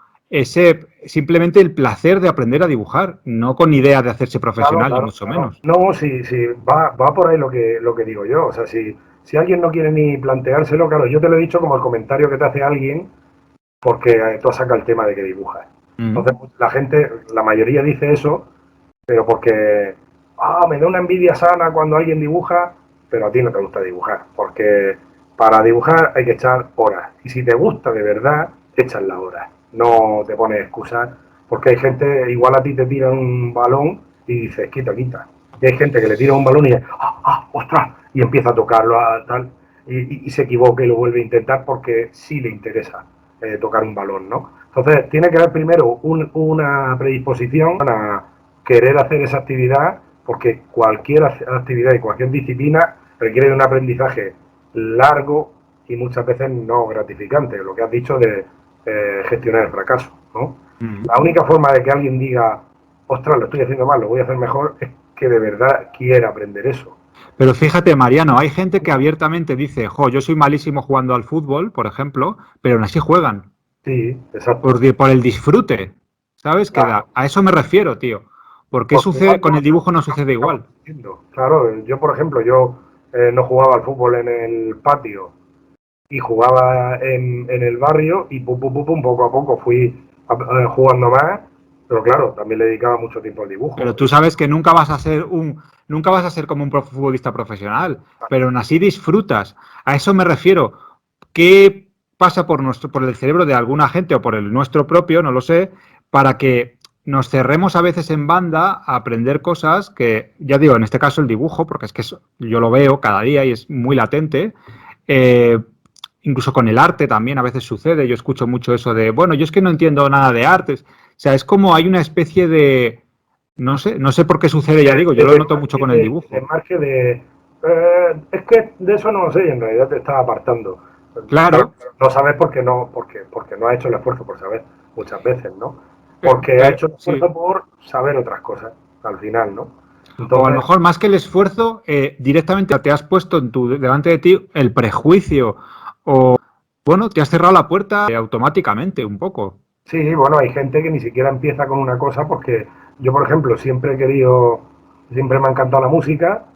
[SPEAKER 1] simplemente el placer de aprender a dibujar, no con idea de hacerse profesional, ni mucho menos?
[SPEAKER 2] No, sí, va por ahí lo que digo yo. O sea, si alguien no quiere ni planteárselo, claro, yo te lo he dicho como el comentario que te hace alguien porque tú has sacado el tema de que dibujas. Entonces, la gente, la mayoría dice eso, pero porque me da una envidia sana cuando alguien dibuja, pero a ti no te gusta dibujar, porque para dibujar hay que echar horas. Y si te gusta de verdad, echas las horas. No te pones excusas, porque hay gente, igual a ti te tiran un balón y dices, quita. Y hay gente que le tira un balón y dice, ostras, y empieza a tocarlo, tal, y se equivoca y lo vuelve a intentar porque sí le interesa tocar un balón, ¿no? Entonces, tiene que haber primero una predisposición a querer hacer esa actividad, porque cualquier actividad y cualquier disciplina requiere de un aprendizaje largo y muchas veces no gratificante, lo que has dicho de gestionar el fracaso, ¿no? La única forma de que alguien diga, ostras, lo estoy haciendo mal, lo voy a hacer mejor, es que de verdad quiera aprender eso.
[SPEAKER 1] Pero fíjate, Mariano, hay gente que abiertamente dice, yo soy malísimo jugando al fútbol, por ejemplo, pero aún así juegan.
[SPEAKER 2] Sí, exacto.
[SPEAKER 1] Por el disfrute, ¿sabes? Claro. A eso me refiero, tío. ¿Por qué sucede con el dibujo no sucede igual?
[SPEAKER 2] Claro, yo, por ejemplo, no jugaba al fútbol en el patio y jugaba en el barrio y poco a poco fui jugando más, pero claro, también le dedicaba mucho tiempo al dibujo.
[SPEAKER 1] Pero tú sabes que nunca vas a ser como un futbolista profesional, pero aún así disfrutas. A eso me refiero. ¿Qué pasa por el cerebro de alguna gente o por el nuestro propio, no lo sé, para que nos cerremos a veces en banda a aprender cosas que, ya digo, en este caso el dibujo, porque es que yo lo veo cada día y es muy latente, incluso con el arte también a veces sucede, yo escucho mucho eso de, bueno, yo es que no entiendo nada de artes, o sea, es como hay una especie de, no sé por qué sucede, ya digo, yo lo noto mucho con el dibujo.
[SPEAKER 2] Es que de eso no lo sé y en realidad te estás apartando.
[SPEAKER 1] Claro.
[SPEAKER 2] No sabes porque no ha hecho el esfuerzo por saber muchas veces, ¿no? Porque ha hecho el esfuerzo por saber otras cosas, al final, ¿no?
[SPEAKER 1] Entonces, o a lo mejor más que el esfuerzo, directamente te has puesto delante de ti el prejuicio o, bueno, te has cerrado la puerta automáticamente un poco.
[SPEAKER 2] Sí, bueno, hay gente que ni siquiera empieza con una cosa porque yo, por ejemplo, siempre me ha encantado la música,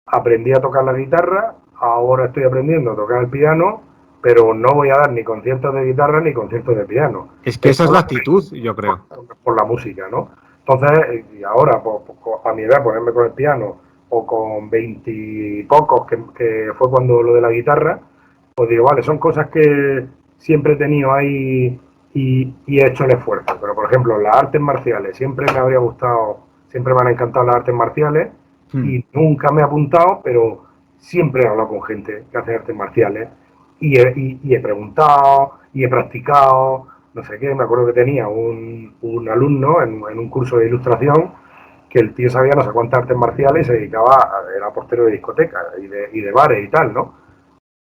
[SPEAKER 2] aprendí a tocar la guitarra, ahora estoy aprendiendo a tocar el piano, pero no voy a dar ni conciertos de guitarra ni conciertos de piano.
[SPEAKER 1] Es que esa es la actitud, yo creo.
[SPEAKER 2] Por la música, ¿no? Entonces, y ahora, pues, a mi edad, ponerme con el piano, o con 20 y pocos, que fue cuando lo de la guitarra, pues digo, vale, son cosas que siempre he tenido ahí y he hecho el esfuerzo. Pero, por ejemplo, las artes marciales, siempre me habría gustado, siempre me han encantado las artes marciales y nunca me he apuntado, pero siempre he hablado con gente que hace artes marciales y he preguntado y he practicado, no sé qué. Me acuerdo que tenía un alumno en un curso de ilustración que el tío sabía no sé cuántas artes marciales y se dedicaba, era portero de discotecas y de bares y tal, ¿no?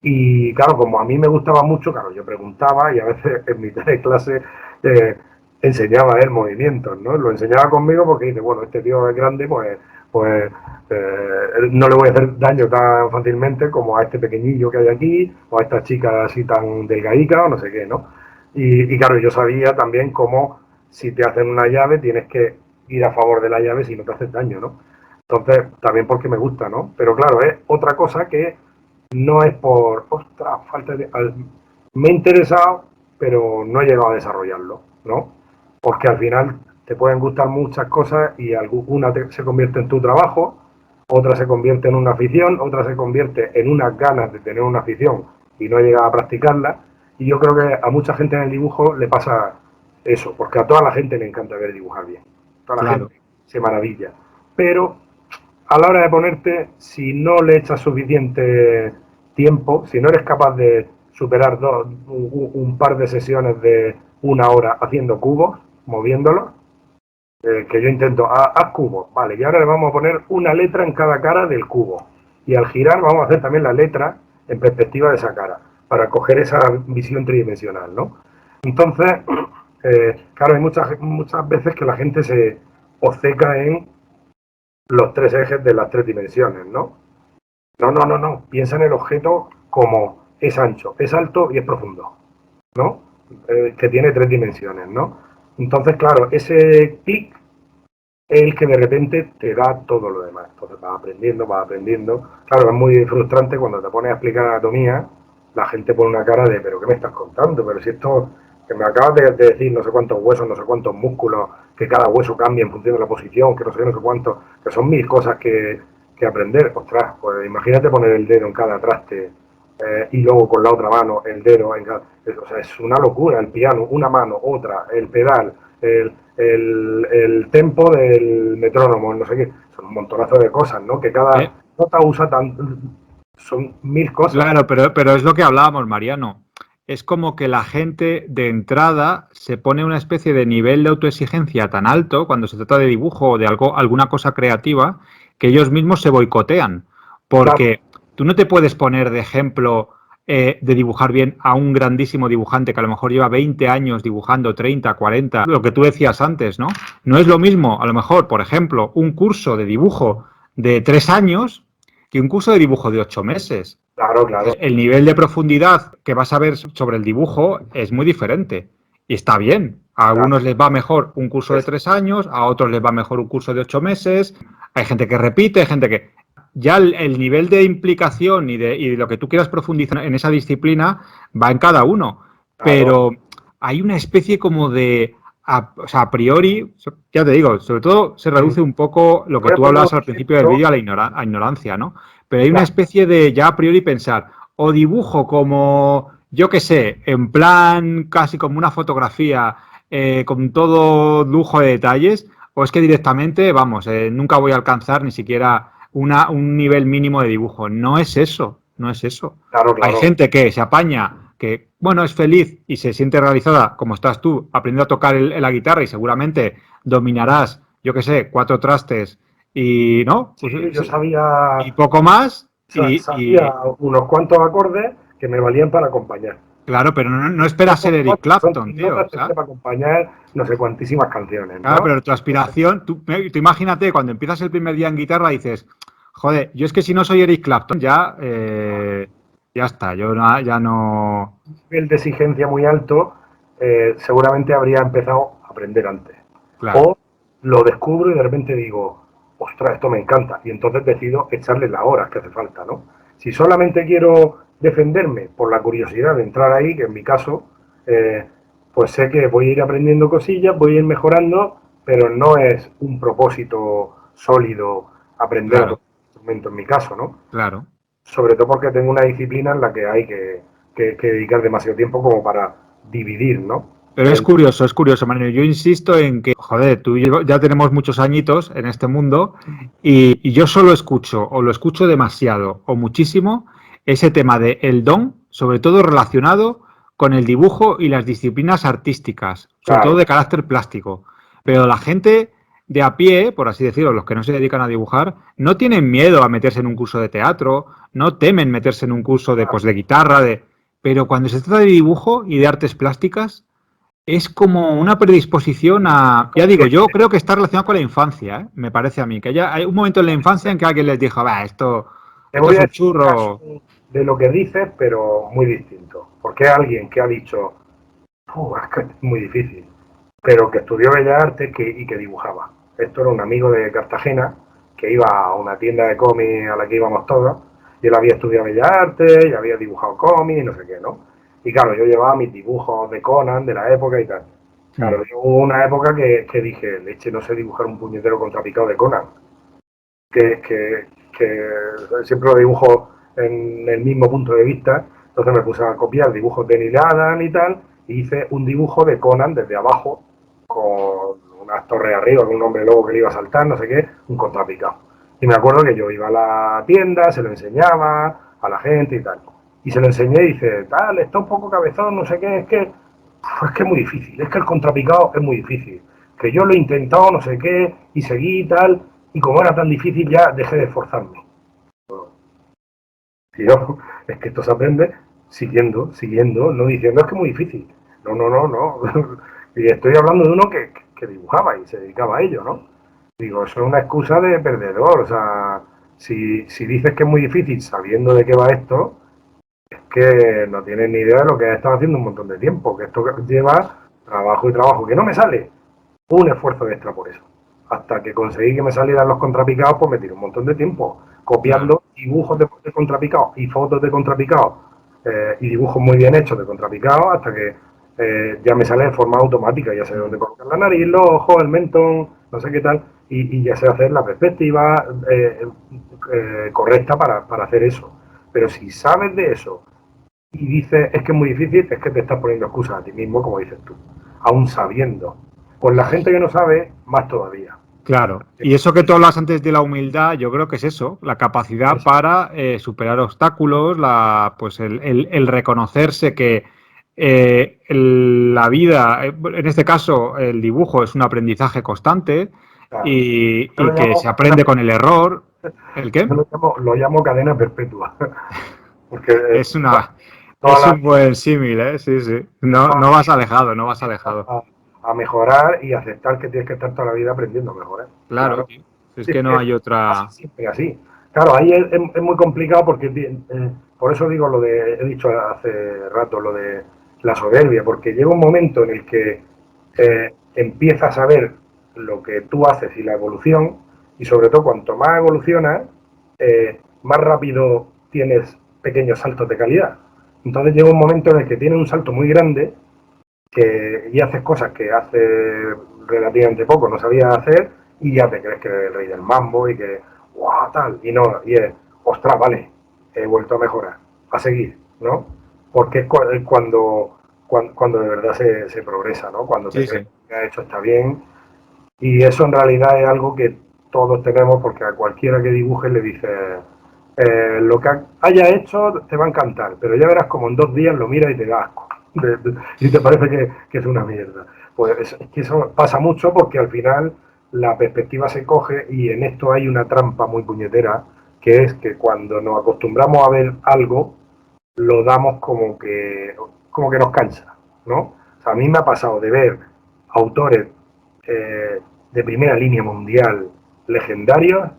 [SPEAKER 2] Y claro, como a mí me gustaba mucho, claro, yo preguntaba y a veces en mitad de clase eh, enseñaba él movimientos, ¿no? Lo enseñaba conmigo porque dice, bueno, este tío es grande, pues no le voy a hacer daño tan fácilmente como a este pequeñillo que hay aquí, o a esta chica así tan delgadica, o no sé qué, ¿no? Y claro, yo sabía también cómo si te hacen una llave tienes que ir a favor de la llave si no te haces daño, ¿no? Entonces, también porque me gusta, ¿no? Pero claro, es otra cosa que no es por, ostras, falta de... Me he interesado, pero no he llegado a desarrollarlo, ¿no? Porque al final te pueden gustar muchas cosas y una se convierte en tu trabajo, otra se convierte en una afición, otra se convierte en unas ganas de tener una afición y no he llegado a practicarla. Y yo creo que a mucha gente en el dibujo le pasa eso, porque a toda la gente le encanta ver dibujar bien. Toda la
[SPEAKER 1] Claro.
[SPEAKER 2] gente se maravilla. Pero a la hora de ponerte, si no le echas suficiente tiempo, si no eres capaz de superar un par de sesiones de una hora haciendo cubos, moviéndolos, que yo intento, haz cubos, vale, y ahora le vamos a poner una letra en cada cara del cubo. Y al girar vamos a hacer también la letra en perspectiva de esa cara, para coger esa visión tridimensional, ¿no? Entonces, claro, hay muchas veces que la gente se obceca en los tres ejes de las tres dimensiones, ¿no? No. Piensa en el objeto como es ancho, es alto y es profundo, ¿no? Que tiene tres dimensiones, ¿no? Entonces, claro, ese clic es el que de repente te da todo lo demás. Entonces vas aprendiendo, vas aprendiendo. Claro, es muy frustrante cuando te pones a explicar anatomía, la gente pone una cara de, pero ¿qué me estás contando? Pero si esto, que me acabas de decir no sé cuántos huesos, no sé cuántos músculos, que cada hueso cambia en función de la posición, que no sé, no sé cuánto, que son mil cosas que aprender. Ostras, pues imagínate poner el dedo en cada traste y luego con la otra mano el dedo en cada... O sea, es una locura el piano, una mano, otra, el pedal, el tempo del metrónomo, no sé qué, son un montonazo de cosas, ¿no? Que cada nota usa son mil cosas.
[SPEAKER 1] Claro, pero es lo que hablábamos, Mariano. Es como que la gente de entrada se pone una especie de nivel de autoexigencia tan alto cuando se trata de dibujo o de algo, alguna cosa creativa que ellos mismos se boicotean.
[SPEAKER 2] Claro,
[SPEAKER 1] Porque tú no te puedes poner de ejemplo de dibujar bien a un grandísimo dibujante que a lo mejor lleva 20 años dibujando, 30, 40, lo que tú decías antes, ¿no? No es lo mismo, a lo mejor, por ejemplo, un curso de dibujo de 3 años que un curso de dibujo de 8 meses.
[SPEAKER 2] claro.
[SPEAKER 1] El nivel de profundidad que vas a ver sobre el dibujo es muy diferente. Y está bien. A
[SPEAKER 2] Claro.
[SPEAKER 1] algunos les va mejor un curso de 3 años, a otros les va mejor un curso de 8 meses. Hay gente que repite, hay gente que... Ya el nivel de implicación y de lo que tú quieras profundizar en esa disciplina va en cada uno.
[SPEAKER 2] Claro.
[SPEAKER 1] Pero hay una especie como de... o sea, a priori, ya te digo, sobre todo se reduce un poco lo
[SPEAKER 2] Te
[SPEAKER 1] que
[SPEAKER 2] voy a
[SPEAKER 1] tú
[SPEAKER 2] poner un
[SPEAKER 1] hablabas al principio del
[SPEAKER 2] ejemplo.
[SPEAKER 1] vídeo a ignorancia, ¿no? Pero hay una
[SPEAKER 2] Claro,
[SPEAKER 1] especie de ya a priori pensar, o dibujo como, yo qué sé, en plan casi como una fotografía, con todo lujo de detalles, o es que directamente, vamos, nunca voy a alcanzar ni siquiera un nivel mínimo de dibujo. No es eso, no es eso. Hay
[SPEAKER 2] claro.
[SPEAKER 1] gente que se apaña, que, bueno, es feliz y se siente realizada, como estás tú, aprendiendo a tocar la guitarra y seguramente dominarás, yo qué sé, 4 trastes y, ¿no?
[SPEAKER 2] Sí,
[SPEAKER 1] Pues,
[SPEAKER 2] yo sabía,
[SPEAKER 1] y poco más.
[SPEAKER 2] sabía unos cuantos acordes que me valían para acompañar.
[SPEAKER 1] Claro, pero no esperas ser
[SPEAKER 2] Estos
[SPEAKER 1] Eric
[SPEAKER 2] son
[SPEAKER 1] Clapton,
[SPEAKER 2] tus
[SPEAKER 1] tío,
[SPEAKER 2] notas, te vale
[SPEAKER 1] ¿sabes?
[SPEAKER 2] para acompañar no sé cuantísimas canciones,
[SPEAKER 1] Claro,
[SPEAKER 2] ¿no?
[SPEAKER 1] pero tu aspiración, tú imagínate, cuando empiezas el primer día en guitarra dices, joder, yo es que si no soy Eric Clapton, ya está, ya no...
[SPEAKER 2] Nivel de exigencia muy alto, seguramente habría empezado a aprender antes.
[SPEAKER 1] Claro,
[SPEAKER 2] O lo descubro y de repente digo, ostras, esto me encanta. Y entonces decido echarle las horas que hace falta, ¿no? Si solamente quiero defenderme por la curiosidad de entrar ahí, que en mi caso, pues sé que voy a ir aprendiendo cosillas, voy a ir mejorando pero no es un propósito sólido aprender a
[SPEAKER 1] claro,
[SPEAKER 2] tocar un instrumento en mi caso, ¿no?
[SPEAKER 1] claro.
[SPEAKER 2] Sobre todo porque tengo una disciplina en la que hay que dedicar demasiado tiempo como para dividir, ¿no?
[SPEAKER 1] Pero es curioso, Manuel. Yo insisto en que, joder, tú y yo ya tenemos muchos añitos en este mundo y yo solo escucho, o lo escucho demasiado, o muchísimo, ese tema de el don, sobre todo relacionado con el dibujo y las disciplinas artísticas, sobre todo
[SPEAKER 2] Claro,
[SPEAKER 1] de carácter plástico. Pero la gente de a pie, por así decirlo, los que no se dedican a dibujar, no tienen miedo a meterse en un curso de teatro, no temen meterse en un curso de, pues, de guitarra, de... Pero cuando se trata de dibujo y de artes plásticas, es como una predisposición a, ya digo, yo creo que está relacionado con la infancia, ¿eh? Me parece a mí, que ya hay un momento en la infancia en que alguien les dijo, va,
[SPEAKER 2] te
[SPEAKER 1] esto
[SPEAKER 2] voy
[SPEAKER 1] es
[SPEAKER 2] a
[SPEAKER 1] un
[SPEAKER 2] decir un caso
[SPEAKER 1] churro.
[SPEAKER 2] de lo que dices, pero muy distinto. Porque es alguien que ha dicho, es que es muy difícil, pero que estudió Bellas Artes y que dibujaba. Esto era un amigo de Cartagena que iba a una tienda de cómics a la que íbamos todos, y él había estudiado Bellas Artes y había dibujado cómics y no sé qué, ¿no? Y claro, yo llevaba mis dibujos de Conan de la época y tal. Claro, hubo una época que dije, leche, no sé dibujar un puñetero contrapicado de Conan, que, que, que siempre lo dibujo en el mismo punto de vista. Entonces me puse a copiar dibujos de Neil Adams y tal, y hice un dibujo de Conan desde abajo, con unas torres arriba, con un hombre lobo que le iba a saltar, no sé qué, un contrapicado. Y me acuerdo que yo iba a la tienda, se lo enseñaba a la gente y tal. Y se lo enseñé y dice, tal, está un poco cabezón, no sé qué, es que es muy difícil, es que el contrapicado es muy difícil. Que yo lo he intentado, no sé qué, y seguí y tal, y como era tan difícil ya dejé de esforzarme. Y yo, es que esto se aprende siguiendo, no diciendo es que es muy difícil. No, no, no, no. Y estoy hablando de uno que dibujaba y se dedicaba a ello, ¿no? Digo, eso es una excusa de perdedor. O sea, si dices que es muy difícil sabiendo de qué va esto, es que no tienes ni idea de lo que has estado haciendo un montón de tiempo, que esto lleva trabajo y trabajo, que no me sale, un esfuerzo extra por eso. Hasta que conseguí que me salieran los contrapicados, pues me tiré un montón de tiempo
[SPEAKER 1] Claro.
[SPEAKER 2] copiando dibujos de contrapicados y fotos de contrapicados y dibujos muy bien hechos de contrapicados hasta que ya me sale de forma automática, ya sé dónde colocar la nariz, los ojos, el mentón, no sé qué tal, y ya sé hacer la perspectiva correcta para hacer eso. Pero si sabes de eso y dices es que es muy difícil, es que te estás poniendo excusas a ti mismo, como dices tú, aún sabiendo. Pues la gente que no sabe, más todavía.
[SPEAKER 1] Claro, y eso que tú hablas antes de la humildad, yo creo que es eso, la capacidad
[SPEAKER 2] Eso.
[SPEAKER 1] para superar obstáculos, pues el reconocerse que la vida, en este caso el dibujo es un aprendizaje constante
[SPEAKER 2] Claro. Yo
[SPEAKER 1] y
[SPEAKER 2] lo
[SPEAKER 1] que
[SPEAKER 2] llamo
[SPEAKER 1] se
[SPEAKER 2] cadena,
[SPEAKER 1] aprende con el error. ¿El qué?
[SPEAKER 2] yo lo llamo cadena perpetua. Porque
[SPEAKER 1] Es una,
[SPEAKER 2] toda
[SPEAKER 1] es
[SPEAKER 2] la
[SPEAKER 1] un buen símil, ¿eh? Sí, sí. No,
[SPEAKER 2] toda
[SPEAKER 1] no
[SPEAKER 2] la
[SPEAKER 1] vas
[SPEAKER 2] vida
[SPEAKER 1] alejado, no vas alejado.
[SPEAKER 2] a mejorar y aceptar que tienes que estar toda la vida aprendiendo a mejorar.
[SPEAKER 1] Claro,
[SPEAKER 2] Claro.
[SPEAKER 1] tío. Es
[SPEAKER 2] Si es
[SPEAKER 1] que no
[SPEAKER 2] que
[SPEAKER 1] hay
[SPEAKER 2] pasa
[SPEAKER 1] otra.
[SPEAKER 2] siempre así. Claro, ahí es muy complicado porque por eso digo lo de, he dicho hace rato, lo de la soberbia, porque llega un momento en el que empiezas a ver lo que tú haces y la evolución, y sobre todo cuanto más evolucionas, más rápido tienes pequeños saltos de calidad. Entonces llega un momento en el que tienes un salto muy grande y haces cosas que hace relativamente poco no sabías hacer y ya te crees que eres el rey del mambo y que, wow, tal, y no, y es, ostras, vale, he vuelto a mejorar, a seguir, ¿no? Porque es cuando de verdad se progresa, ¿no? Cuando te
[SPEAKER 1] Sí,
[SPEAKER 2] crees
[SPEAKER 1] sí.
[SPEAKER 2] que has hecho está bien y eso en realidad es algo que todos tenemos porque a cualquiera que dibuje le dice lo que haya hecho te va a encantar, pero ya verás como en 2 días lo miras y te da asco. Y te parece que es una mierda. Pues es que eso pasa mucho porque al final la perspectiva se coge y en esto hay una trampa muy puñetera, que es que cuando nos acostumbramos a ver algo, lo damos como que nos cansa, ¿no? O sea, a mí me ha pasado de ver autores de primera línea mundial legendarios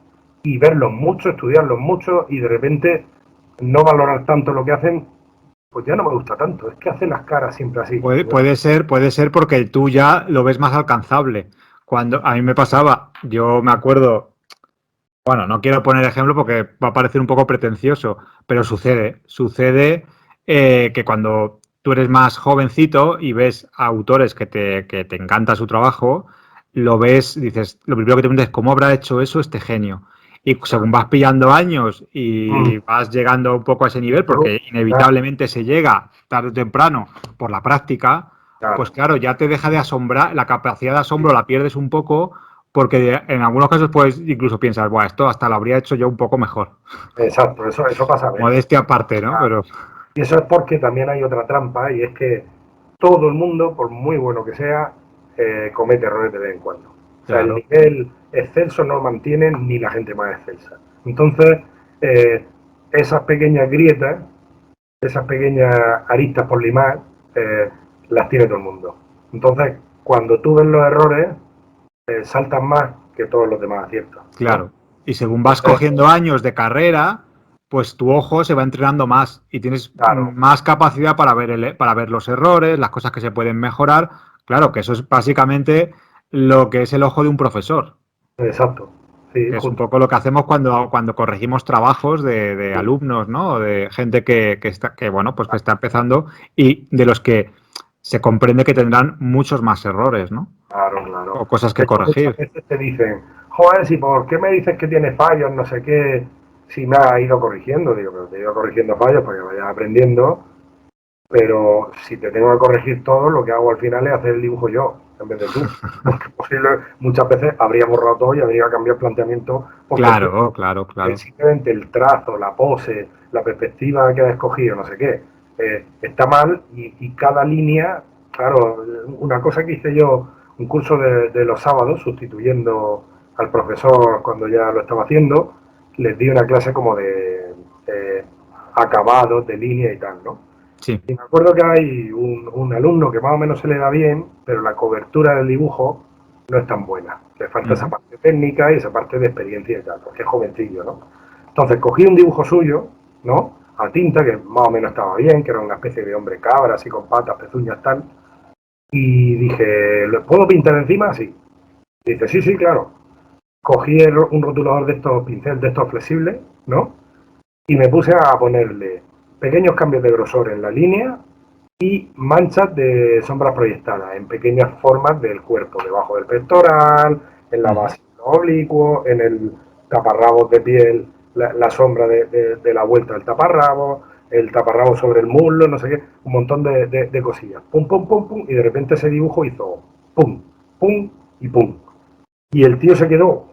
[SPEAKER 2] y verlos mucho, estudiarlos mucho y de repente no valorar tanto lo que hacen, pues ya no me gusta tanto. Es que hacen las caras siempre así.
[SPEAKER 1] Puede ser porque tú ya lo ves más alcanzable. Cuando a mí me pasaba, yo me acuerdo, bueno, no quiero poner ejemplo porque va a parecer un poco pretencioso, pero sucede que cuando tú eres más jovencito y ves a autores que te encanta su trabajo, lo ves, dices, lo primero que te preguntas es cómo habrá hecho eso este genio. Y según vas pillando años y vas llegando un poco a ese nivel, porque inevitablemente se llega tarde o temprano por la práctica, pues claro, ya te deja de asombrar, la capacidad de asombro la pierdes un poco, porque en algunos casos pues incluso piensas, bueno, esto hasta lo habría hecho yo un poco mejor.
[SPEAKER 2] Exacto, eso pasa a veces.
[SPEAKER 1] Modestia aparte, ¿no? Pero...
[SPEAKER 2] Y eso es porque también hay otra trampa, y es que todo el mundo, por muy bueno que sea, comete errores de vez en cuando. O sea, el nivel excelso no mantiene ni la gente más excelsa. Entonces, esas pequeñas grietas, esas pequeñas aristas por limar, las tiene todo el mundo. Entonces, cuando tú ves los errores, saltan más que todos los demás aciertos.
[SPEAKER 1] Claro. Y según vas cogiendo años de carrera, pues tu ojo se va entrenando más y tienes más capacidad para ver los errores, las cosas que se pueden mejorar. Claro, que eso es básicamente lo que es el ojo de un profesor.
[SPEAKER 2] Exacto. Sí,
[SPEAKER 1] que es un poco lo que hacemos cuando corregimos trabajos de alumnos, ¿no? O de gente que está empezando y de los que se comprende que tendrán muchos más errores, ¿no?
[SPEAKER 2] Claro.
[SPEAKER 1] O cosas que corregir.
[SPEAKER 2] Muchas veces te dicen, joder, si por qué me dices que tiene fallos, no sé qué, si me ha ido corrigiendo. Digo, pero te he ido corrigiendo fallos para que vayas aprendiendo, pero si te tengo que corregir todo, lo que hago al final es hacer el dibujo yo, en vez de tú. Porque muchas veces habría borrado todo y habría cambiado el planteamiento.
[SPEAKER 1] Claro.
[SPEAKER 2] Simplemente el trazo, la pose, la perspectiva que has escogido, no sé qué, está mal, y cada línea, claro, una cosa que hice yo, un curso de los sábados, sustituyendo al profesor cuando ya lo estaba haciendo, les di una clase como de acabados, de línea y tal, ¿no?
[SPEAKER 1] Sí.
[SPEAKER 2] Y me acuerdo que hay un alumno que más o menos se le da bien, pero la cobertura del dibujo no es tan buena. Le falta esa parte técnica y esa parte de experiencia y tal, porque es jovencillo, ¿no? Entonces cogí un dibujo suyo, ¿no? A tinta, que más o menos estaba bien, que era una especie de hombre cabra, así con patas, pezuñas, tal. Y dije, ¿lo puedo pintar encima? Sí. Y dice, sí, claro. Cogí un rotulador de estos pincel, de estos flexibles, ¿no? Y me puse a ponerle pequeños cambios de grosor en la línea y manchas de sombras proyectadas en pequeñas formas del cuerpo, debajo del pectoral, en la base oblicuo, en el taparrabos de piel, la sombra de la vuelta del taparrabos, el taparrabos sobre el muslo, no sé qué, un montón de cosillas. Pum, pum, pum, pum, y de repente ese dibujo hizo pum, pum y pum. Y el tío se quedó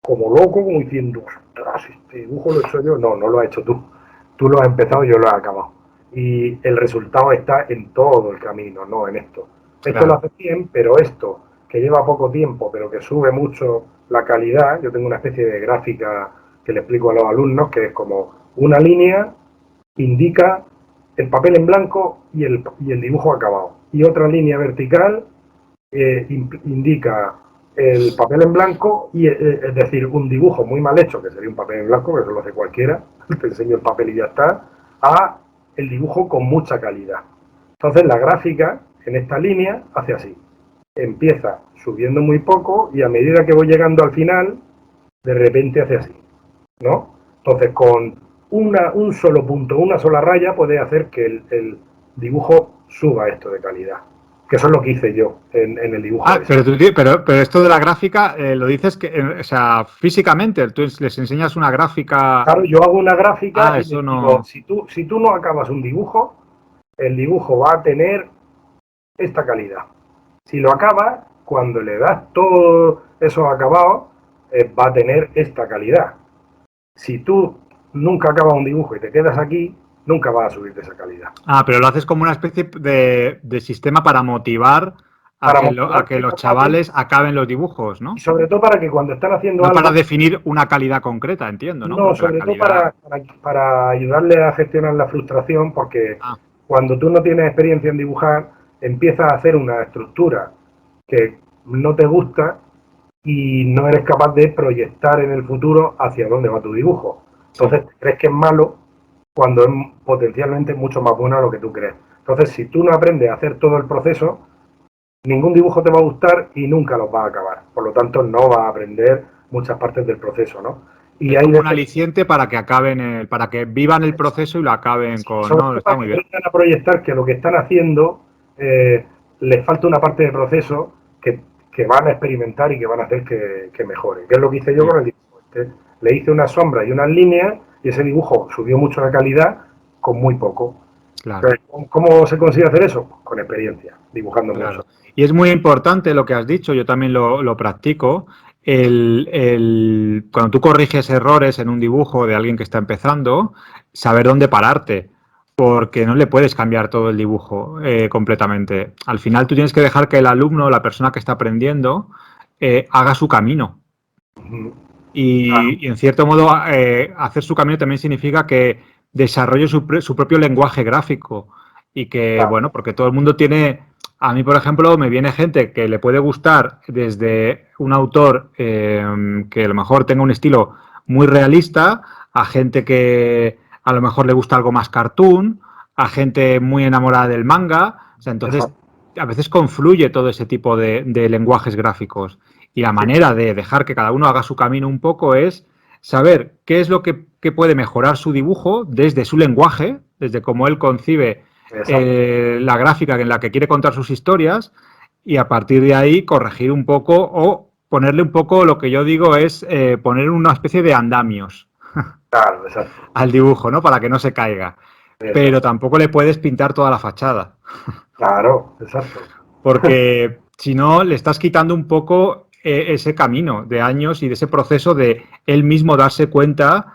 [SPEAKER 2] como loco, como diciendo, ostras, este dibujo lo he hecho yo. No, no lo has hecho tú. Tú lo has empezado y yo lo he acabado. Y el resultado está en todo el camino, no en esto. Esto lo hace bien, pero esto, que lleva poco tiempo, pero que sube mucho la calidad, yo tengo una especie de gráfica que le explico a los alumnos, que es como una línea indica el papel en blanco y el dibujo acabado. Y otra línea vertical indica el papel en blanco, y es decir, un dibujo muy mal hecho, que sería un papel en blanco, que eso lo hace cualquiera, te enseño el papel y ya está, a el dibujo con mucha calidad. Entonces la gráfica en esta línea hace así, empieza subiendo muy poco y a medida que voy llegando al final, de repente hace así, ¿no? Entonces con un solo punto, una sola raya, puede hacer que el dibujo suba esto de calidad. Que eso es lo que hice yo en el dibujo.
[SPEAKER 1] Pero esto de la gráfica, lo dices que, o sea, físicamente, tú les enseñas una gráfica.
[SPEAKER 2] Claro, yo hago una gráfica y les
[SPEAKER 1] eso
[SPEAKER 2] digo, si tú no acabas un dibujo, el dibujo va a tener esta calidad. Si lo acabas, cuando le das todos esos acabados, va a tener esta calidad. Si tú nunca acabas un dibujo y te quedas aquí, nunca vas a subir de esa calidad.
[SPEAKER 1] Pero lo haces como una especie de sistema para motivar a que los chavales acaben los dibujos, ¿no?
[SPEAKER 2] Y sobre todo para que cuando están haciendo
[SPEAKER 1] algo... para definir una calidad concreta, entiendo, ¿no?
[SPEAKER 2] No, sobre todo para ayudarle a gestionar la frustración, porque cuando tú no tienes experiencia en dibujar, empiezas a hacer una estructura que no te gusta y no eres capaz de proyectar en el futuro hacia dónde va tu dibujo. Entonces crees que es malo cuando es potencialmente mucho más bueno de lo que tú crees. Entonces, si tú no aprendes a hacer todo el proceso, ningún dibujo te va a gustar y nunca los vas a acabar. Por lo tanto, no vas a aprender muchas partes del proceso, ¿no?
[SPEAKER 1] Y hay un aliciente para que acaben, para que vivan el proceso y lo acaben con...
[SPEAKER 2] No, está muy bien. Aprendan a proyectar que lo que están haciendo les falta una parte de proceso que que van a experimentar y que van a hacer que mejore. ¿Qué es lo que hice yo con el dibujo? Le hice una sombra y unas líneas y ese dibujo subió mucho la calidad con muy poco.
[SPEAKER 1] Claro.
[SPEAKER 2] ¿Cómo se consigue hacer eso? Con experiencia, dibujando
[SPEAKER 1] Claro.
[SPEAKER 2] mucho.
[SPEAKER 1] Y es muy importante lo que has dicho, yo también lo practico, cuando tú corriges errores en un dibujo de alguien que está empezando, saber dónde pararte, porque no le puedes cambiar todo el dibujo completamente. Al final tú tienes que dejar que el alumno, la persona que está aprendiendo, haga su camino. Y en cierto modo, hacer su camino también significa que desarrolle su propio lenguaje gráfico y que, bueno, porque todo el mundo tiene... A mí, por ejemplo, me viene gente que le puede gustar desde un autor que a lo mejor tenga un estilo muy realista, a gente que a lo mejor le gusta algo más cartoon, a gente muy enamorada del manga. O sea, entonces, a veces confluye todo ese tipo de lenguajes gráficos. Y la manera de dejar que cada uno haga su camino un poco es saber qué es lo que puede mejorar su dibujo desde su lenguaje, desde cómo él concibe la gráfica en la que quiere contar sus historias, y a partir de ahí corregir un poco o ponerle un poco, lo que yo digo es poner una especie de andamios
[SPEAKER 2] Claro,
[SPEAKER 1] al dibujo, ¿no? Para que no se caiga. Pero tampoco le puedes pintar toda la fachada.
[SPEAKER 2] Claro, exacto.
[SPEAKER 1] Porque si no, le estás quitando un poco ese camino de años y de ese proceso de él mismo darse cuenta,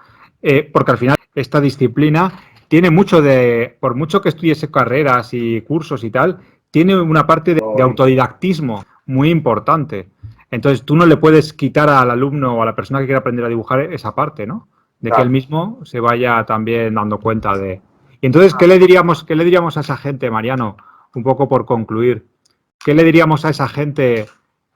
[SPEAKER 1] porque al final esta disciplina tiene mucho de, por mucho que estudiese carreras y cursos y tal, tiene una parte de autodidactismo muy importante. Entonces tú no le puedes quitar al alumno o a la persona que quiere aprender a dibujar esa parte, ¿no? De que él mismo se vaya también dando cuenta de... Y entonces, qué le diríamos a esa gente, Mariano? Un poco por concluir. ¿Qué le diríamos a esa gente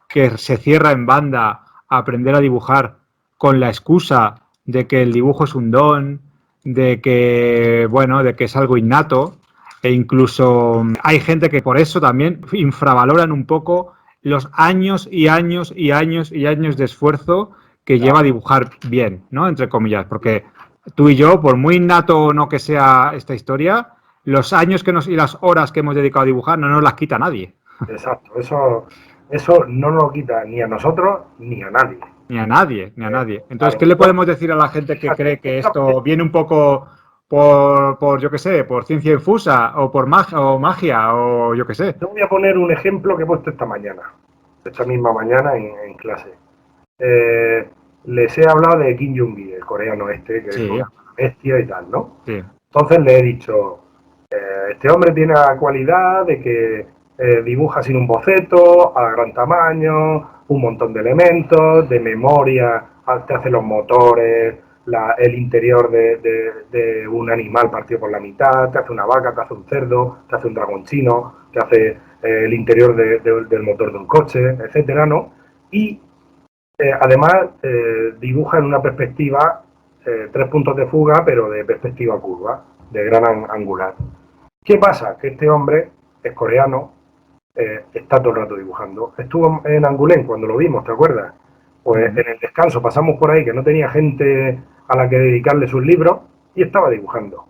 [SPEAKER 1] que se cierra en banda a aprender a dibujar con la excusa de que el dibujo es un don, de que, bueno, de que es algo innato, e incluso hay gente que por eso también infravaloran un poco los años y años y años y años de esfuerzo que lleva a dibujar bien, ¿no? Entre comillas, porque tú y yo, por muy innato o no que sea esta historia, los años y las horas que hemos dedicado a dibujar no nos las quita nadie.
[SPEAKER 2] Exacto, eso no nos lo quita ni a nosotros ni a nadie.
[SPEAKER 1] Ni a nadie, ni a nadie. Entonces, ¿qué le podemos decir a la gente que cree que esto viene un poco por yo qué sé, por ciencia infusa o por magia o yo qué sé?
[SPEAKER 2] Te voy a poner un ejemplo que he puesto esta misma mañana en clase. Les he hablado de Kim Jong-il, el coreano que es una bestia y tal, ¿no?
[SPEAKER 1] Sí.
[SPEAKER 2] Entonces le he dicho, este hombre tiene la cualidad de que dibuja sin un boceto, a gran tamaño, un montón de elementos, de memoria, te hace los motores, el interior de un animal partido por la mitad, te hace una vaca, te hace un cerdo, te hace un dragón chino, te hace el interior del motor de un coche, etcétera, ¿no? Y además dibuja en una perspectiva 3 puntos de fuga, pero de perspectiva curva, de gran angular. ¿Qué pasa? Que este hombre es coreano, está todo el rato dibujando. Estuvo en Angoulême cuando lo vimos, ¿te acuerdas? Pues en el descanso pasamos por ahí que no tenía gente a la que dedicarle sus libros y estaba dibujando.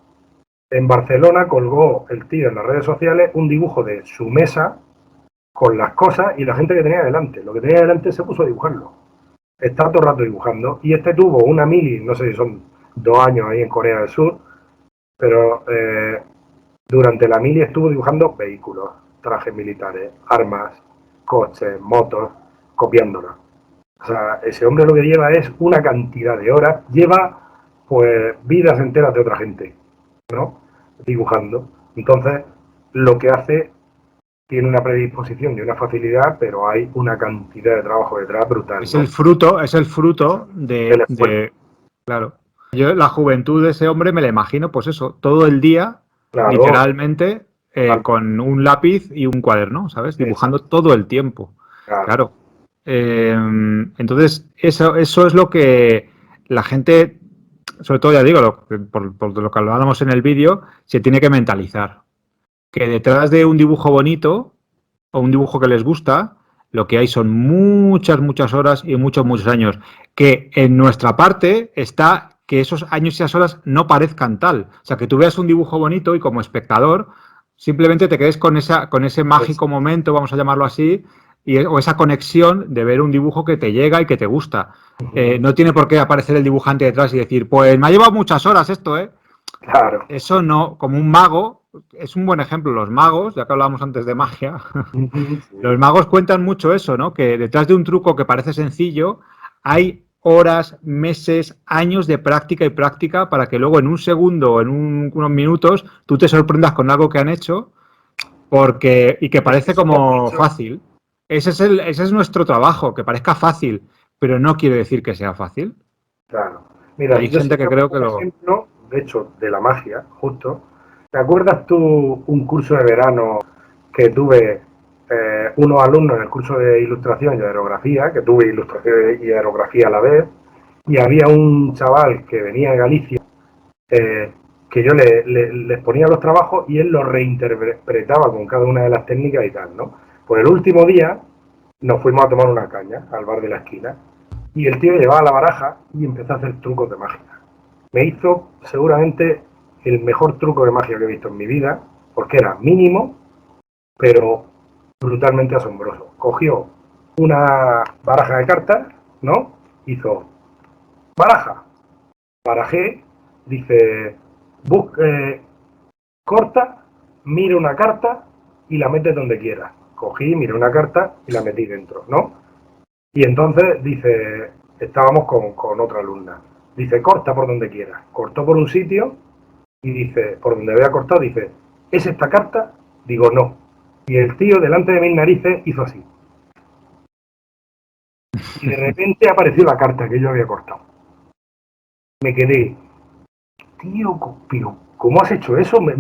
[SPEAKER 2] En Barcelona colgó el tío en las redes sociales un dibujo de su mesa con las cosas y la gente que tenía delante. Lo que tenía delante se puso a dibujarlo. Está todo el rato dibujando. Y tuvo una mili, no sé si son 2 años ahí en Corea del Sur, pero durante la mili estuvo dibujando vehículos, trajes militares, armas, coches, motos, copiándolos. O sea, ese hombre lo que lleva es una cantidad de horas, lleva pues vidas enteras de otra gente, ¿no? Dibujando. Entonces, lo que hace tiene una predisposición y una facilidad, pero hay una cantidad de trabajo detrás brutal.
[SPEAKER 1] Es el fruto de claro. Yo la juventud de ese hombre me la imagino, pues eso, todo el día, literalmente, con un lápiz y un cuaderno, ¿sabes? Dibujando todo el tiempo. Claro. Entonces, eso es lo que la gente, sobre todo ya digo, por lo que hablábamos en el vídeo, se tiene que mentalizar. Que detrás de un dibujo bonito o un dibujo que les gusta, lo que hay son muchas horas y muchos años. Que en nuestra parte está que esos años y esas horas no parezcan tal. O sea, que tú veas un dibujo bonito y como espectador simplemente te quedes con ese mágico momento, vamos a llamarlo así, o esa conexión de ver un dibujo que te llega y que te gusta. No tiene por qué aparecer el dibujante detrás y decir, pues me ha llevado muchas horas esto, ¿eh?
[SPEAKER 2] Claro.
[SPEAKER 1] Eso no, como un mago, es un buen ejemplo. Los magos, ya que hablábamos antes de magia, los
[SPEAKER 2] Sí,
[SPEAKER 1] magos cuentan mucho eso, ¿no? Que detrás de un truco que parece sencillo hay horas, meses, años de práctica y práctica para que luego en un segundo o en unos minutos tú te sorprendas con algo que han hecho y que
[SPEAKER 2] es que
[SPEAKER 1] parece
[SPEAKER 2] eso que has
[SPEAKER 1] como
[SPEAKER 2] dicho,
[SPEAKER 1] fácil. Ese es nuestro trabajo, que parezca fácil, pero no quiere decir que sea fácil.
[SPEAKER 2] claro. Mira,
[SPEAKER 1] Hay
[SPEAKER 2] yo
[SPEAKER 1] gente que
[SPEAKER 2] siempre
[SPEAKER 1] creo
[SPEAKER 2] pongo
[SPEAKER 1] que
[SPEAKER 2] un
[SPEAKER 1] lo...
[SPEAKER 2] ejemplo, de hecho, de la magia, justo. ¿Te acuerdas tú un curso de verano que tuve unos alumnos en el curso de ilustración y aerografía, que tuve ilustración y aerografía a la vez, y había un chaval que venía de Galicia, eh, que yo les ponía los trabajos y él los reinterpretaba con cada una de las técnicas y tal, ¿no? Pues el último día nos fuimos a tomar una caña al bar de la esquina y el tío llevaba la baraja y empezó a hacer trucos de magia. Me hizo seguramente el mejor truco de magia que he visto en mi vida, porque era mínimo, pero brutalmente asombroso. Cogió una baraja de cartas, ¿no? Hizo baraja, barajé, dice, corta, mira una carta y la metes donde quieras. Cogí, miré una carta y la metí dentro, ¿no? Y entonces dice, estábamos con otra alumna. Dice, corta por donde quieras. Cortó por un sitio y dice, por donde había cortado, dice, ¿es esta carta? Digo, no. Y el tío delante de mis narices hizo así. Y de repente apareció la carta que yo había cortado. Me quedé, tío, pero ¿cómo has hecho eso? Me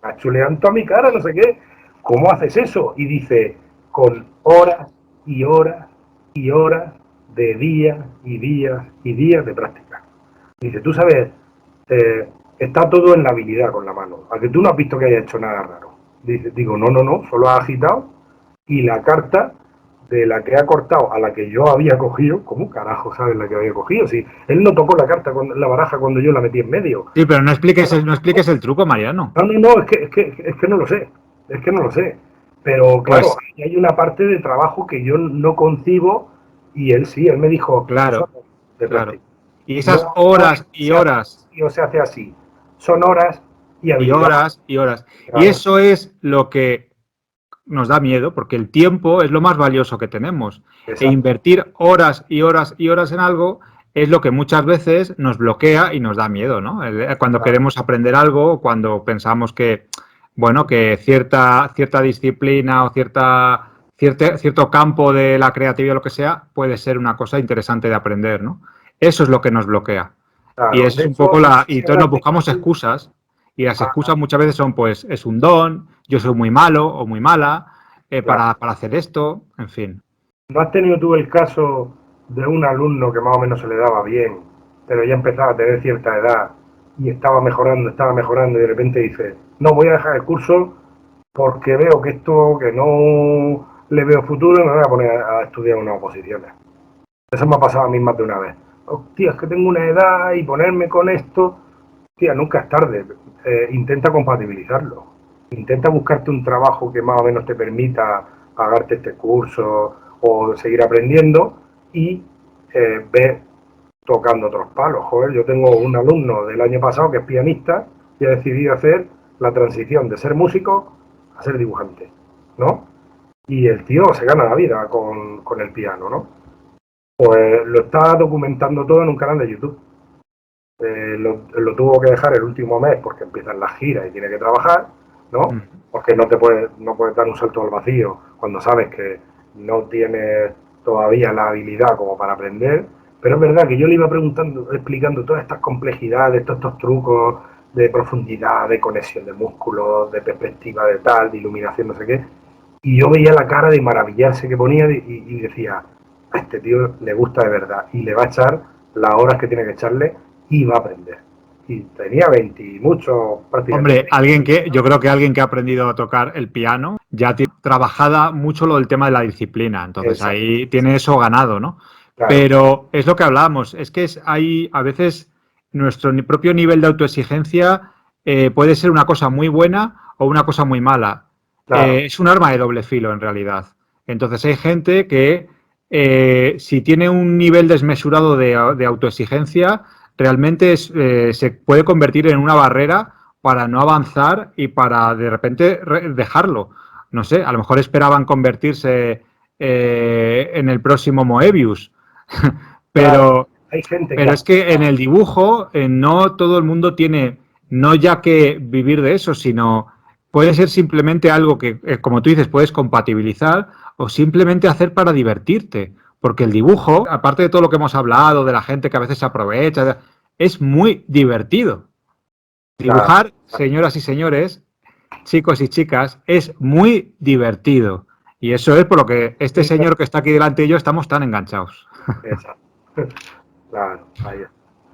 [SPEAKER 2] ha chuleado a mi cara, no sé qué. ¿Cómo haces eso? Y dice, con horas y horas y horas de días y días y días de práctica. Dice, tú sabes, está todo en la habilidad con la mano. A que tú no has visto que haya hecho nada raro. Dice, digo, no, no, no, solo ha agitado y la carta de la que ha cortado a la que yo había cogido, ¿cómo carajo sabes la que había cogido? Si él no tocó la carta, la baraja cuando yo la metí en medio.
[SPEAKER 1] Sí, pero no expliques el truco, Mariano.
[SPEAKER 2] No, no, no, es que no lo sé, es que no lo sé. Pero claro,
[SPEAKER 1] Pues
[SPEAKER 2] hay una parte de trabajo que yo no concibo y él sí, él me dijo, eso
[SPEAKER 1] claro,
[SPEAKER 2] es de
[SPEAKER 1] claro.
[SPEAKER 2] práctica.
[SPEAKER 1] Y esas
[SPEAKER 2] No, no es
[SPEAKER 1] horas
[SPEAKER 2] que
[SPEAKER 1] y
[SPEAKER 2] se hace
[SPEAKER 1] horas
[SPEAKER 2] así o se hace así, son horas y
[SPEAKER 1] y
[SPEAKER 2] habilidad.
[SPEAKER 1] horas y horas. Y
[SPEAKER 2] Claro,
[SPEAKER 1] eso es lo que nos da miedo, porque el tiempo es lo más valioso que tenemos. E
[SPEAKER 2] exacto.
[SPEAKER 1] invertir horas y horas y horas en algo es lo que muchas veces nos bloquea y nos da miedo, ¿no? Cuando
[SPEAKER 2] Claro.
[SPEAKER 1] queremos aprender algo, cuando pensamos que, bueno, que cierta disciplina o cierto campo de la creatividad o lo que sea puede ser una cosa interesante de aprender, ¿no? Eso es lo que nos bloquea. Y
[SPEAKER 2] Claro,
[SPEAKER 1] eso
[SPEAKER 2] de
[SPEAKER 1] es un poco
[SPEAKER 2] hecho, no sé
[SPEAKER 1] Y
[SPEAKER 2] si
[SPEAKER 1] entonces
[SPEAKER 2] habrás
[SPEAKER 1] nos
[SPEAKER 2] tenido
[SPEAKER 1] buscamos
[SPEAKER 2] tú.
[SPEAKER 1] excusas. Y las
[SPEAKER 2] Ah,
[SPEAKER 1] excusas muchas veces son, pues, es un don, yo soy muy malo o muy mala
[SPEAKER 2] claro.
[SPEAKER 1] para hacer esto, en fin.
[SPEAKER 2] ¿No has tenido tú el caso de un alumno que más o menos se le daba bien, pero ya empezaba a tener cierta edad y estaba mejorando y de repente dice, no, voy a dejar el curso porque veo que esto, que no le veo futuro y me voy a poner a estudiar unas oposiciones? Eso me ha pasado a mí más de una vez. Hostia, es que tengo una edad y ponerme con esto, tía, nunca es tarde. Intenta compatibilizarlo. Intenta buscarte un trabajo que más o menos te permita pagarte este curso o seguir aprendiendo y ve tocando otros palos. Joder, yo tengo un alumno del año pasado que es pianista y ha decidido hacer la transición de ser músico a ser dibujante, ¿no? Y el tío se gana la vida con el piano, ¿no? Pues lo está documentando todo en un canal de YouTube. Lo tuvo que dejar el último mes porque empiezan las giras y tiene que trabajar, ¿no?
[SPEAKER 1] Mm.
[SPEAKER 2] Porque no puedes dar un salto al vacío cuando sabes que no tienes todavía la habilidad como para aprender. Pero es verdad que yo le iba preguntando, explicando todas estas complejidades, todos estos trucos de profundidad, de conexión de músculos, de perspectiva de tal, de iluminación, no sé qué. Y yo veía la cara de maravillarse que ponía y decía, a este tío le gusta de verdad y le va a echar las horas que tiene que echarle y va a aprender. Y tenía 20 y mucho, prácticamente
[SPEAKER 1] Hombre,
[SPEAKER 2] 30.
[SPEAKER 1] yo creo que alguien que ha aprendido a tocar el piano ya tiene trabajada mucho lo del tema de la disciplina, entonces
[SPEAKER 2] Exacto,
[SPEAKER 1] ahí tiene eso ganado, ¿no?
[SPEAKER 2] claro,
[SPEAKER 1] Pero es lo que hablábamos, es que hay a veces nuestro propio nivel de autoexigencia puede ser una cosa muy buena o una cosa muy mala.
[SPEAKER 2] claro,
[SPEAKER 1] Es un arma de doble filo en realidad. Entonces hay gente que si tiene un nivel desmesurado de autoexigencia, realmente se puede convertir en una barrera para no avanzar y para de repente dejarlo. No sé, a lo mejor esperaban convertirse en el próximo Moebius,
[SPEAKER 2] Claro,
[SPEAKER 1] pero,
[SPEAKER 2] hay gente que
[SPEAKER 1] pero es que en el dibujo no todo el mundo tiene, no ya que vivir de eso, sino puede ser simplemente algo que, como tú dices, puedes compatibilizar o simplemente hacer para divertirte. Porque el dibujo, aparte de todo lo que hemos hablado, de la gente que a veces se aprovecha, es muy divertido.
[SPEAKER 2] claro,
[SPEAKER 1] Dibujar, señoras y señores, chicos y chicas, es muy divertido. Y eso es por lo que este señor que está aquí delante y yo estamos tan enganchados.
[SPEAKER 2] exacto. Claro, ahí está.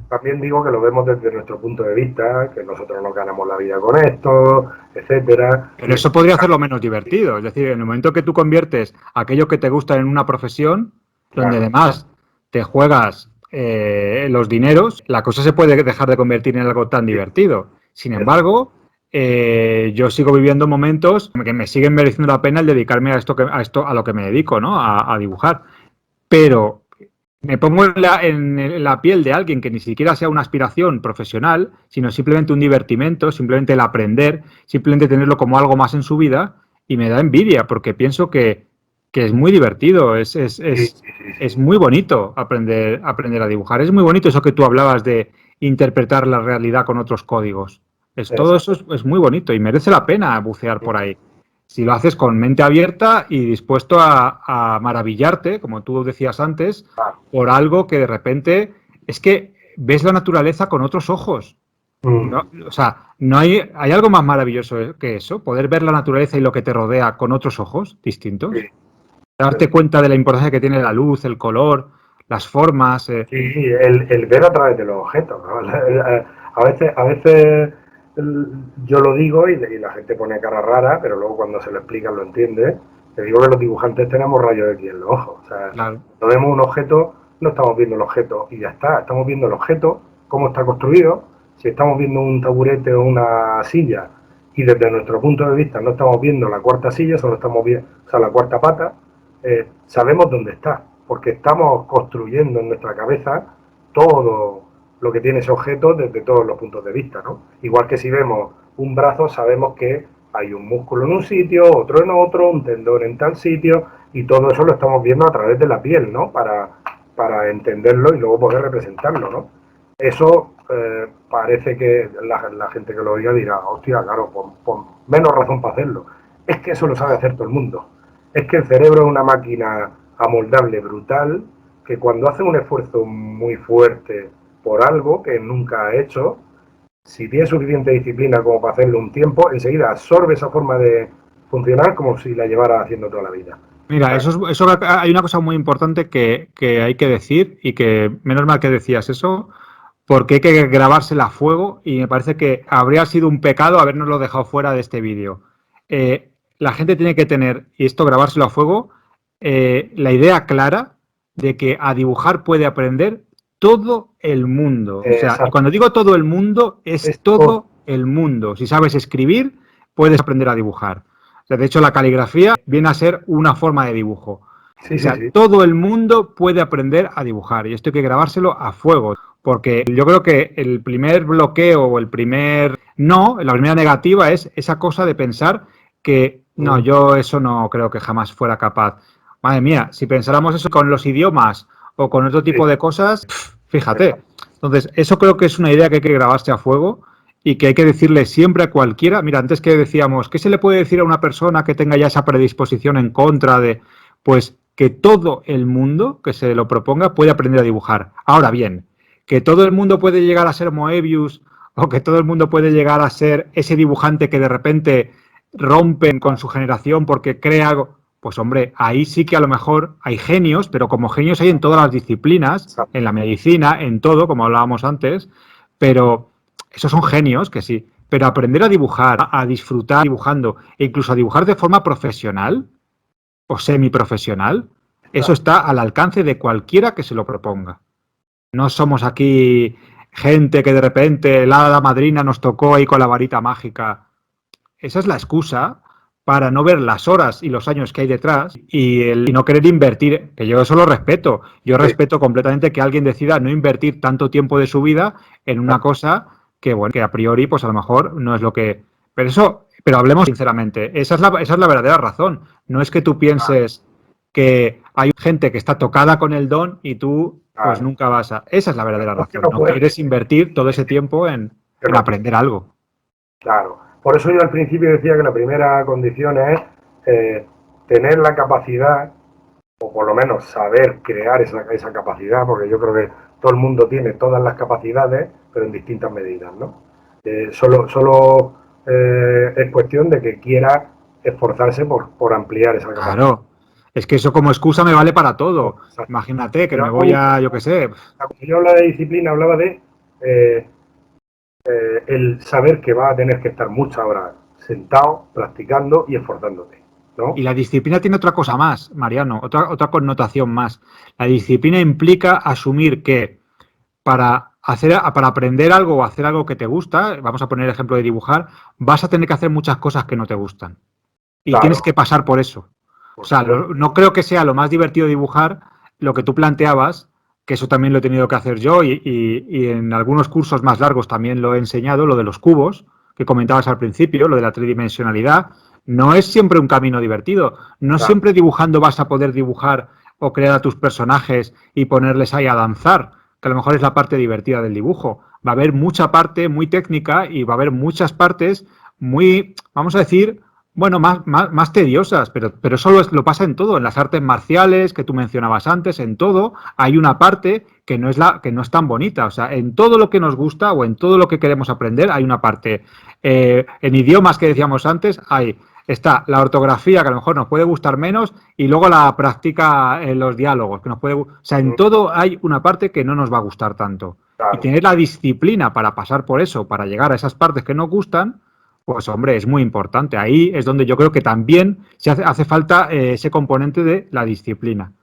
[SPEAKER 2] También digo que lo vemos desde nuestro punto de vista, que nosotros nos ganamos la vida con esto, etcétera.
[SPEAKER 1] Pero eso podría hacerlo menos divertido. Es decir, en el momento que tú conviertes aquello que te gusta en una profesión, donde
[SPEAKER 2] Claro,
[SPEAKER 1] además te juegas los dineros, la cosa se puede dejar de convertir en algo tan divertido. Sin embargo, yo sigo viviendo momentos que me siguen mereciendo la pena el dedicarme a lo que me dedico, ¿no? A dibujar. Pero me pongo en la piel de alguien que ni siquiera sea una aspiración profesional, sino simplemente un divertimento, simplemente el aprender, simplemente tenerlo como algo más en su vida, y me da envidia porque pienso que es muy divertido,
[SPEAKER 2] sí, sí, sí,
[SPEAKER 1] es
[SPEAKER 2] sí.
[SPEAKER 1] muy bonito aprender a dibujar. Es muy bonito eso que tú hablabas de interpretar la realidad con otros códigos. Todo eso
[SPEAKER 2] Exacto.
[SPEAKER 1] es muy bonito y merece la pena bucear por ahí. Si lo haces con mente abierta y dispuesto a maravillarte, como tú decías antes,
[SPEAKER 2] Claro.
[SPEAKER 1] por algo que de repente es que ves la naturaleza con otros ojos.
[SPEAKER 2] Mm,
[SPEAKER 1] No, o sea, no hay algo más maravilloso que eso, poder ver la naturaleza y lo que te rodea con otros ojos
[SPEAKER 2] sí,
[SPEAKER 1] distintos, darte cuenta de la importancia que tiene la luz, el color, las formas.
[SPEAKER 2] sí, el ver a través de los objetos, ¿no? A veces yo lo digo y la gente pone cara rara, pero luego cuando se lo explican lo entiende. Te digo que los dibujantes tenemos rayos X en los ojos. O sea,
[SPEAKER 1] Claro.
[SPEAKER 2] cuando vemos un objeto, no estamos viendo el objeto y ya está. Estamos viendo el objeto, cómo está construido. Si estamos viendo un taburete o una silla y desde nuestro punto de vista no estamos viendo la cuarta silla, solo estamos viendo, o sea, la cuarta pata, sabemos dónde está, porque estamos construyendo en nuestra cabeza todo lo que tiene ese objeto desde todos los puntos de vista, ¿no? Igual que si vemos un brazo, sabemos que hay un músculo en un sitio, otro en otro, un tendón en tal sitio, y todo eso lo estamos viendo a través de la piel, ¿no? Para entenderlo y luego poder representarlo, ¿no? Eso parece que la gente que lo oiga dirá, hostia, claro, pon menos razón para hacerlo. Es que eso lo sabe hacer todo el mundo. Es que el cerebro es una máquina amoldable brutal que cuando hace un esfuerzo muy fuerte por algo que nunca ha hecho, si tiene suficiente disciplina como para hacerlo un tiempo, enseguida absorbe esa forma de funcionar como si la llevara haciendo toda la vida.
[SPEAKER 1] Mira, hay una cosa muy importante que hay que decir y que menos mal que decías eso, porque hay que grabársela a fuego y me parece que habría sido un pecado habernoslo dejado fuera de este vídeo. La gente tiene que tener, y esto grabárselo a fuego, la idea clara de que a dibujar puede aprender todo el mundo. O sea, y
[SPEAKER 2] Exacto.
[SPEAKER 1] cuando digo todo el mundo, es
[SPEAKER 2] Esto,
[SPEAKER 1] todo el mundo. Si sabes escribir, puedes aprender a dibujar. O sea, de hecho, la caligrafía viene a ser una forma de dibujo.
[SPEAKER 2] sí,
[SPEAKER 1] O
[SPEAKER 2] sí,
[SPEAKER 1] sea,
[SPEAKER 2] sí.
[SPEAKER 1] todo el mundo puede aprender a dibujar y esto hay que grabárselo a fuego, porque yo creo que el primer bloqueo o el primer no, la primera negativa es esa cosa de pensar que no, yo eso no creo que jamás fuera capaz. Madre mía, si pensáramos eso con los idiomas o con otro tipo
[SPEAKER 2] Sí,
[SPEAKER 1] de cosas, fíjate. Entonces, eso creo que es una idea que hay que grabarse a fuego y que hay que decirle siempre a cualquiera. Mira, antes que decíamos, ¿qué se le puede decir a una persona que tenga ya esa predisposición en contra de, pues, que todo el mundo que se lo proponga puede aprender a dibujar? Ahora bien, que todo el mundo puede llegar a ser Moebius o que todo el mundo puede llegar a ser ese dibujante que de repente rompen con su generación porque crea algo, pues hombre, ahí sí que a lo mejor hay genios, pero como genios hay en todas las disciplinas, en la medicina, en todo, como hablábamos antes, pero esos son genios, que sí. Pero aprender a dibujar, a disfrutar dibujando, e incluso a dibujar de forma profesional o semiprofesional, eso
[SPEAKER 2] claro.
[SPEAKER 1] está al alcance de cualquiera que se lo proponga. No somos aquí gente que de repente la hada madrina nos tocó ahí con la varita mágica. Esa es la excusa para no ver las horas y los años que hay detrás y no querer invertir, que yo eso lo respeto. Yo respeto completamente que alguien decida no invertir tanto tiempo de su vida en una cosa que, bueno, que a priori, pues a lo mejor no es lo que... Pero hablemos sinceramente, esa es la verdadera razón. No es que tú pienses que hay gente que está tocada con el don y tú pues nunca vas a... Esa es la verdadera razón. No quieres invertir todo ese tiempo en aprender algo.
[SPEAKER 2] Claro. Por eso yo al principio decía que la primera condición es tener la capacidad, o por lo menos saber crear esa capacidad, porque yo creo que todo el mundo tiene todas las capacidades, pero en distintas medidas, ¿no? Solo es cuestión de que quiera esforzarse por ampliar esa capacidad.
[SPEAKER 1] Claro, es que eso como excusa me vale para todo. Imagínate que me voy a, yo qué sé.
[SPEAKER 2] Cuando yo hablaba de disciplina, hablaba de el saber que vas a tener que estar muchas horas sentado, practicando y esforzándote, ¿no?
[SPEAKER 1] Y la disciplina tiene otra cosa más, Mariano, otra connotación más. La disciplina implica asumir que para aprender algo o hacer algo que te gusta, vamos a poner el ejemplo de dibujar, vas a tener que hacer muchas cosas que no te gustan. Y tienes que pasar por eso. O sea, no creo que sea lo más divertido dibujar lo que tú planteabas, que eso también lo he tenido que hacer yo y en algunos cursos más largos también lo he enseñado, lo de los cubos, que comentabas al principio, lo de la tridimensionalidad. No es siempre un camino divertido. No siempre dibujando vas a poder dibujar o crear a tus personajes y ponerles ahí a danzar, que a lo mejor es la parte divertida del dibujo. Va a haber mucha parte muy técnica y va a haber muchas partes muy, vamos a decir, bueno, más tediosas, pero eso lo pasa en todo, en las artes marciales que tú mencionabas antes, en todo hay una parte que no es tan bonita. O sea, en todo lo que nos gusta o en todo lo que queremos aprender hay una parte. En idiomas que decíamos antes está la ortografía, que a lo mejor nos puede gustar menos, y luego la práctica en los diálogos, que nos puede... O sea, en todo hay una parte que no nos va a gustar tanto. Claro. Y tener la disciplina para pasar por eso, para llegar a esas partes que nos gustan, pues hombre, es muy importante. Ahí es donde yo creo que también se hace falta ese componente de la disciplina.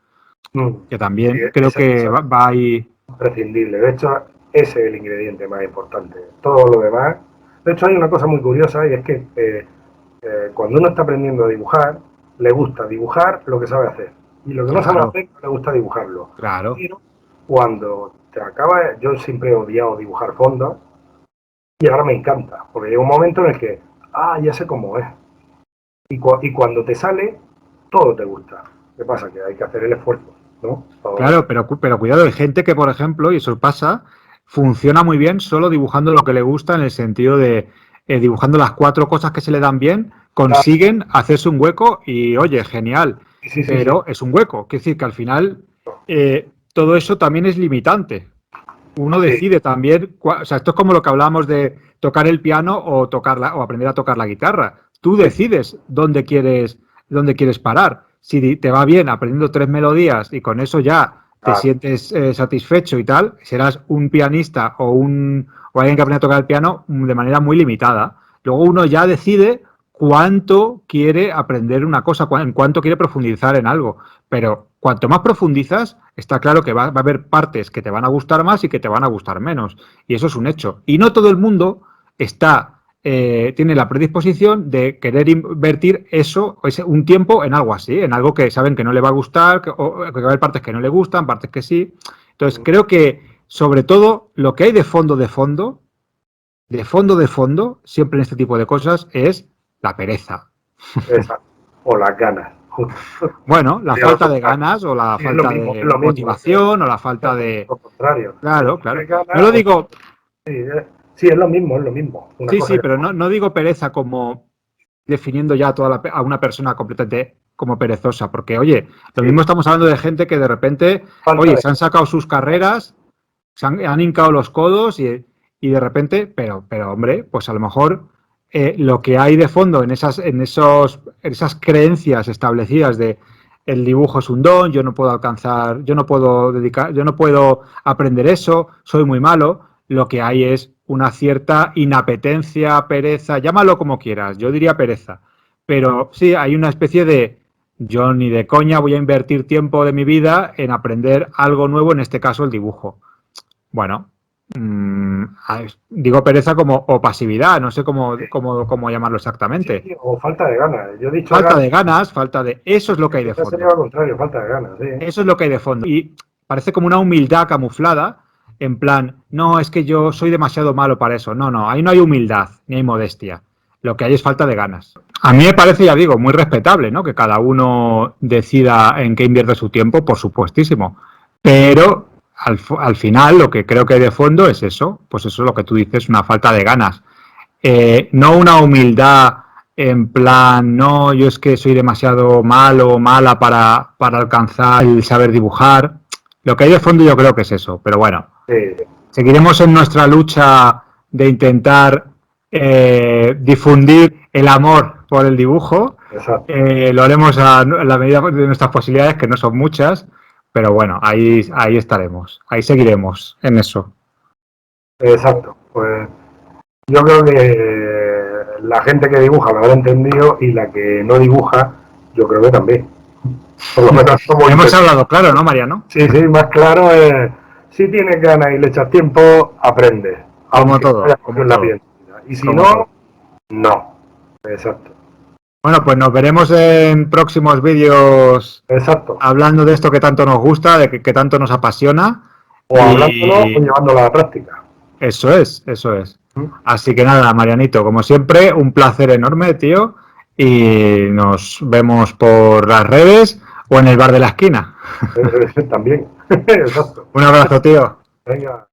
[SPEAKER 1] Que también creo que va ahí...
[SPEAKER 2] Imprescindible. De hecho, ese es el ingrediente más importante. Todo lo demás... De hecho, hay una cosa muy curiosa y es que cuando uno está aprendiendo a dibujar, le gusta dibujar lo que sabe hacer. Y lo que no sabe hacer, no le gusta dibujarlo.
[SPEAKER 1] Claro.
[SPEAKER 2] Pero cuando te acaba... Yo siempre he odiado dibujar fondos y ahora me encanta. Porque llega un momento en el que, ya sé cómo es. Y cuando te sale, todo te gusta. ¿Qué pasa? Que hay que hacer el esfuerzo, ¿no?
[SPEAKER 1] Claro, pero cuidado, hay gente que, por ejemplo, y eso pasa, funciona muy bien solo dibujando lo que le gusta, en el sentido de dibujando las 4 cosas que se le dan bien, consiguen hacerse un hueco y, oye, genial, pero es un hueco. Quiere decir que al final todo eso también es limitante. Uno decide también, o sea, esto es como lo que hablábamos de tocar el piano o aprender a tocar la guitarra. Tú decides dónde quieres parar. Si te va bien aprendiendo 3 melodías y con eso ya te sientes satisfecho y tal, serás un pianista o alguien que aprende a tocar el piano de manera muy limitada. Luego uno ya decide cuánto quiere aprender una cosa, en cuánto quiere profundizar en algo. Pero cuanto más profundizas, está claro que va a haber partes que te van a gustar más y que te van a gustar menos. Y eso es un hecho. Y no todo el mundo tiene la predisposición de querer invertir un tiempo en algo así, en algo que saben que no le va a gustar, o que va a haber partes que no le gustan, partes que sí. Entonces, creo que, sobre todo, lo que hay de fondo, siempre en este tipo de cosas, es la pereza.
[SPEAKER 2] Exacto. O las ganas.
[SPEAKER 1] Bueno, la falta de ganas o la falta de motivación o la falta de...
[SPEAKER 2] Lo contrario.
[SPEAKER 1] Claro. No lo digo...
[SPEAKER 2] Sí, es lo mismo, es lo mismo.
[SPEAKER 1] Sí, pero no digo pereza como definiendo ya a una persona completamente como perezosa, porque, oye, lo mismo estamos hablando de gente que de repente, se han sacado sus carreras, se han hincado los codos y de repente, pero hombre, pues a lo mejor lo que hay de fondo en esas creencias establecidas de el dibujo es un don, yo no puedo aprender eso, soy muy malo, lo que hay es una cierta inapetencia, pereza, llámalo como quieras, yo diría pereza, pero sí, hay una especie de yo ni de coña voy a invertir tiempo de mi vida en aprender algo nuevo, en este caso el dibujo. Bueno, digo pereza como o pasividad, no sé cómo llamarlo exactamente.
[SPEAKER 2] Sí, o falta de ganas. Yo he dicho
[SPEAKER 1] Falta de ganas, falta de... Eso es lo que hay de
[SPEAKER 2] ya sería
[SPEAKER 1] fondo.
[SPEAKER 2] lo contrario, falta de ganas, sí.
[SPEAKER 1] Eso es lo que hay de fondo. Y parece como una humildad camuflada, en plan, no, es que yo soy demasiado malo para eso. No, no, ahí no hay humildad, ni hay modestia. Lo que hay es falta de ganas. A mí me parece, ya digo, muy respetable, ¿no? Que cada uno decida en qué invierte su tiempo, por supuestísimo. Pero al final lo que creo que hay de fondo es eso, pues eso es lo que tú dices, una falta de ganas. No una humildad en plan, no, yo es que soy demasiado malo o mala para alcanzar el saber dibujar. Lo que hay de fondo yo creo que es eso, pero bueno,
[SPEAKER 2] Sí,
[SPEAKER 1] seguiremos en nuestra lucha de intentar difundir el amor por el dibujo.
[SPEAKER 2] exacto.
[SPEAKER 1] Lo haremos a la medida de nuestras posibilidades, que no son muchas, pero bueno, ahí estaremos, ahí seguiremos en eso.
[SPEAKER 2] Exacto. Pues yo creo que la gente que dibuja lo habrá entendido y la que no dibuja, yo creo que también. Por lo menos como
[SPEAKER 1] Hemos hablado claro, ¿no, Mariano?
[SPEAKER 2] Sí, sí, más claro es, si tienes ganas y le echas tiempo, aprendes.
[SPEAKER 1] Como todo,
[SPEAKER 2] Como la piel. Y si
[SPEAKER 1] como
[SPEAKER 2] no,
[SPEAKER 1] todo.
[SPEAKER 2] no. Exacto.
[SPEAKER 1] Bueno, pues nos veremos en próximos vídeos
[SPEAKER 2] Exacto.
[SPEAKER 1] hablando de esto que tanto nos gusta, de que tanto nos apasiona.
[SPEAKER 2] O hablándolo o llevándolo a la práctica.
[SPEAKER 1] Eso es, eso es. Así que nada, Marianito, como siempre, un placer enorme, tío. Y nos vemos por las redes o en el bar de la esquina.
[SPEAKER 2] También. Exacto.
[SPEAKER 1] Un abrazo, tío.
[SPEAKER 2] Venga.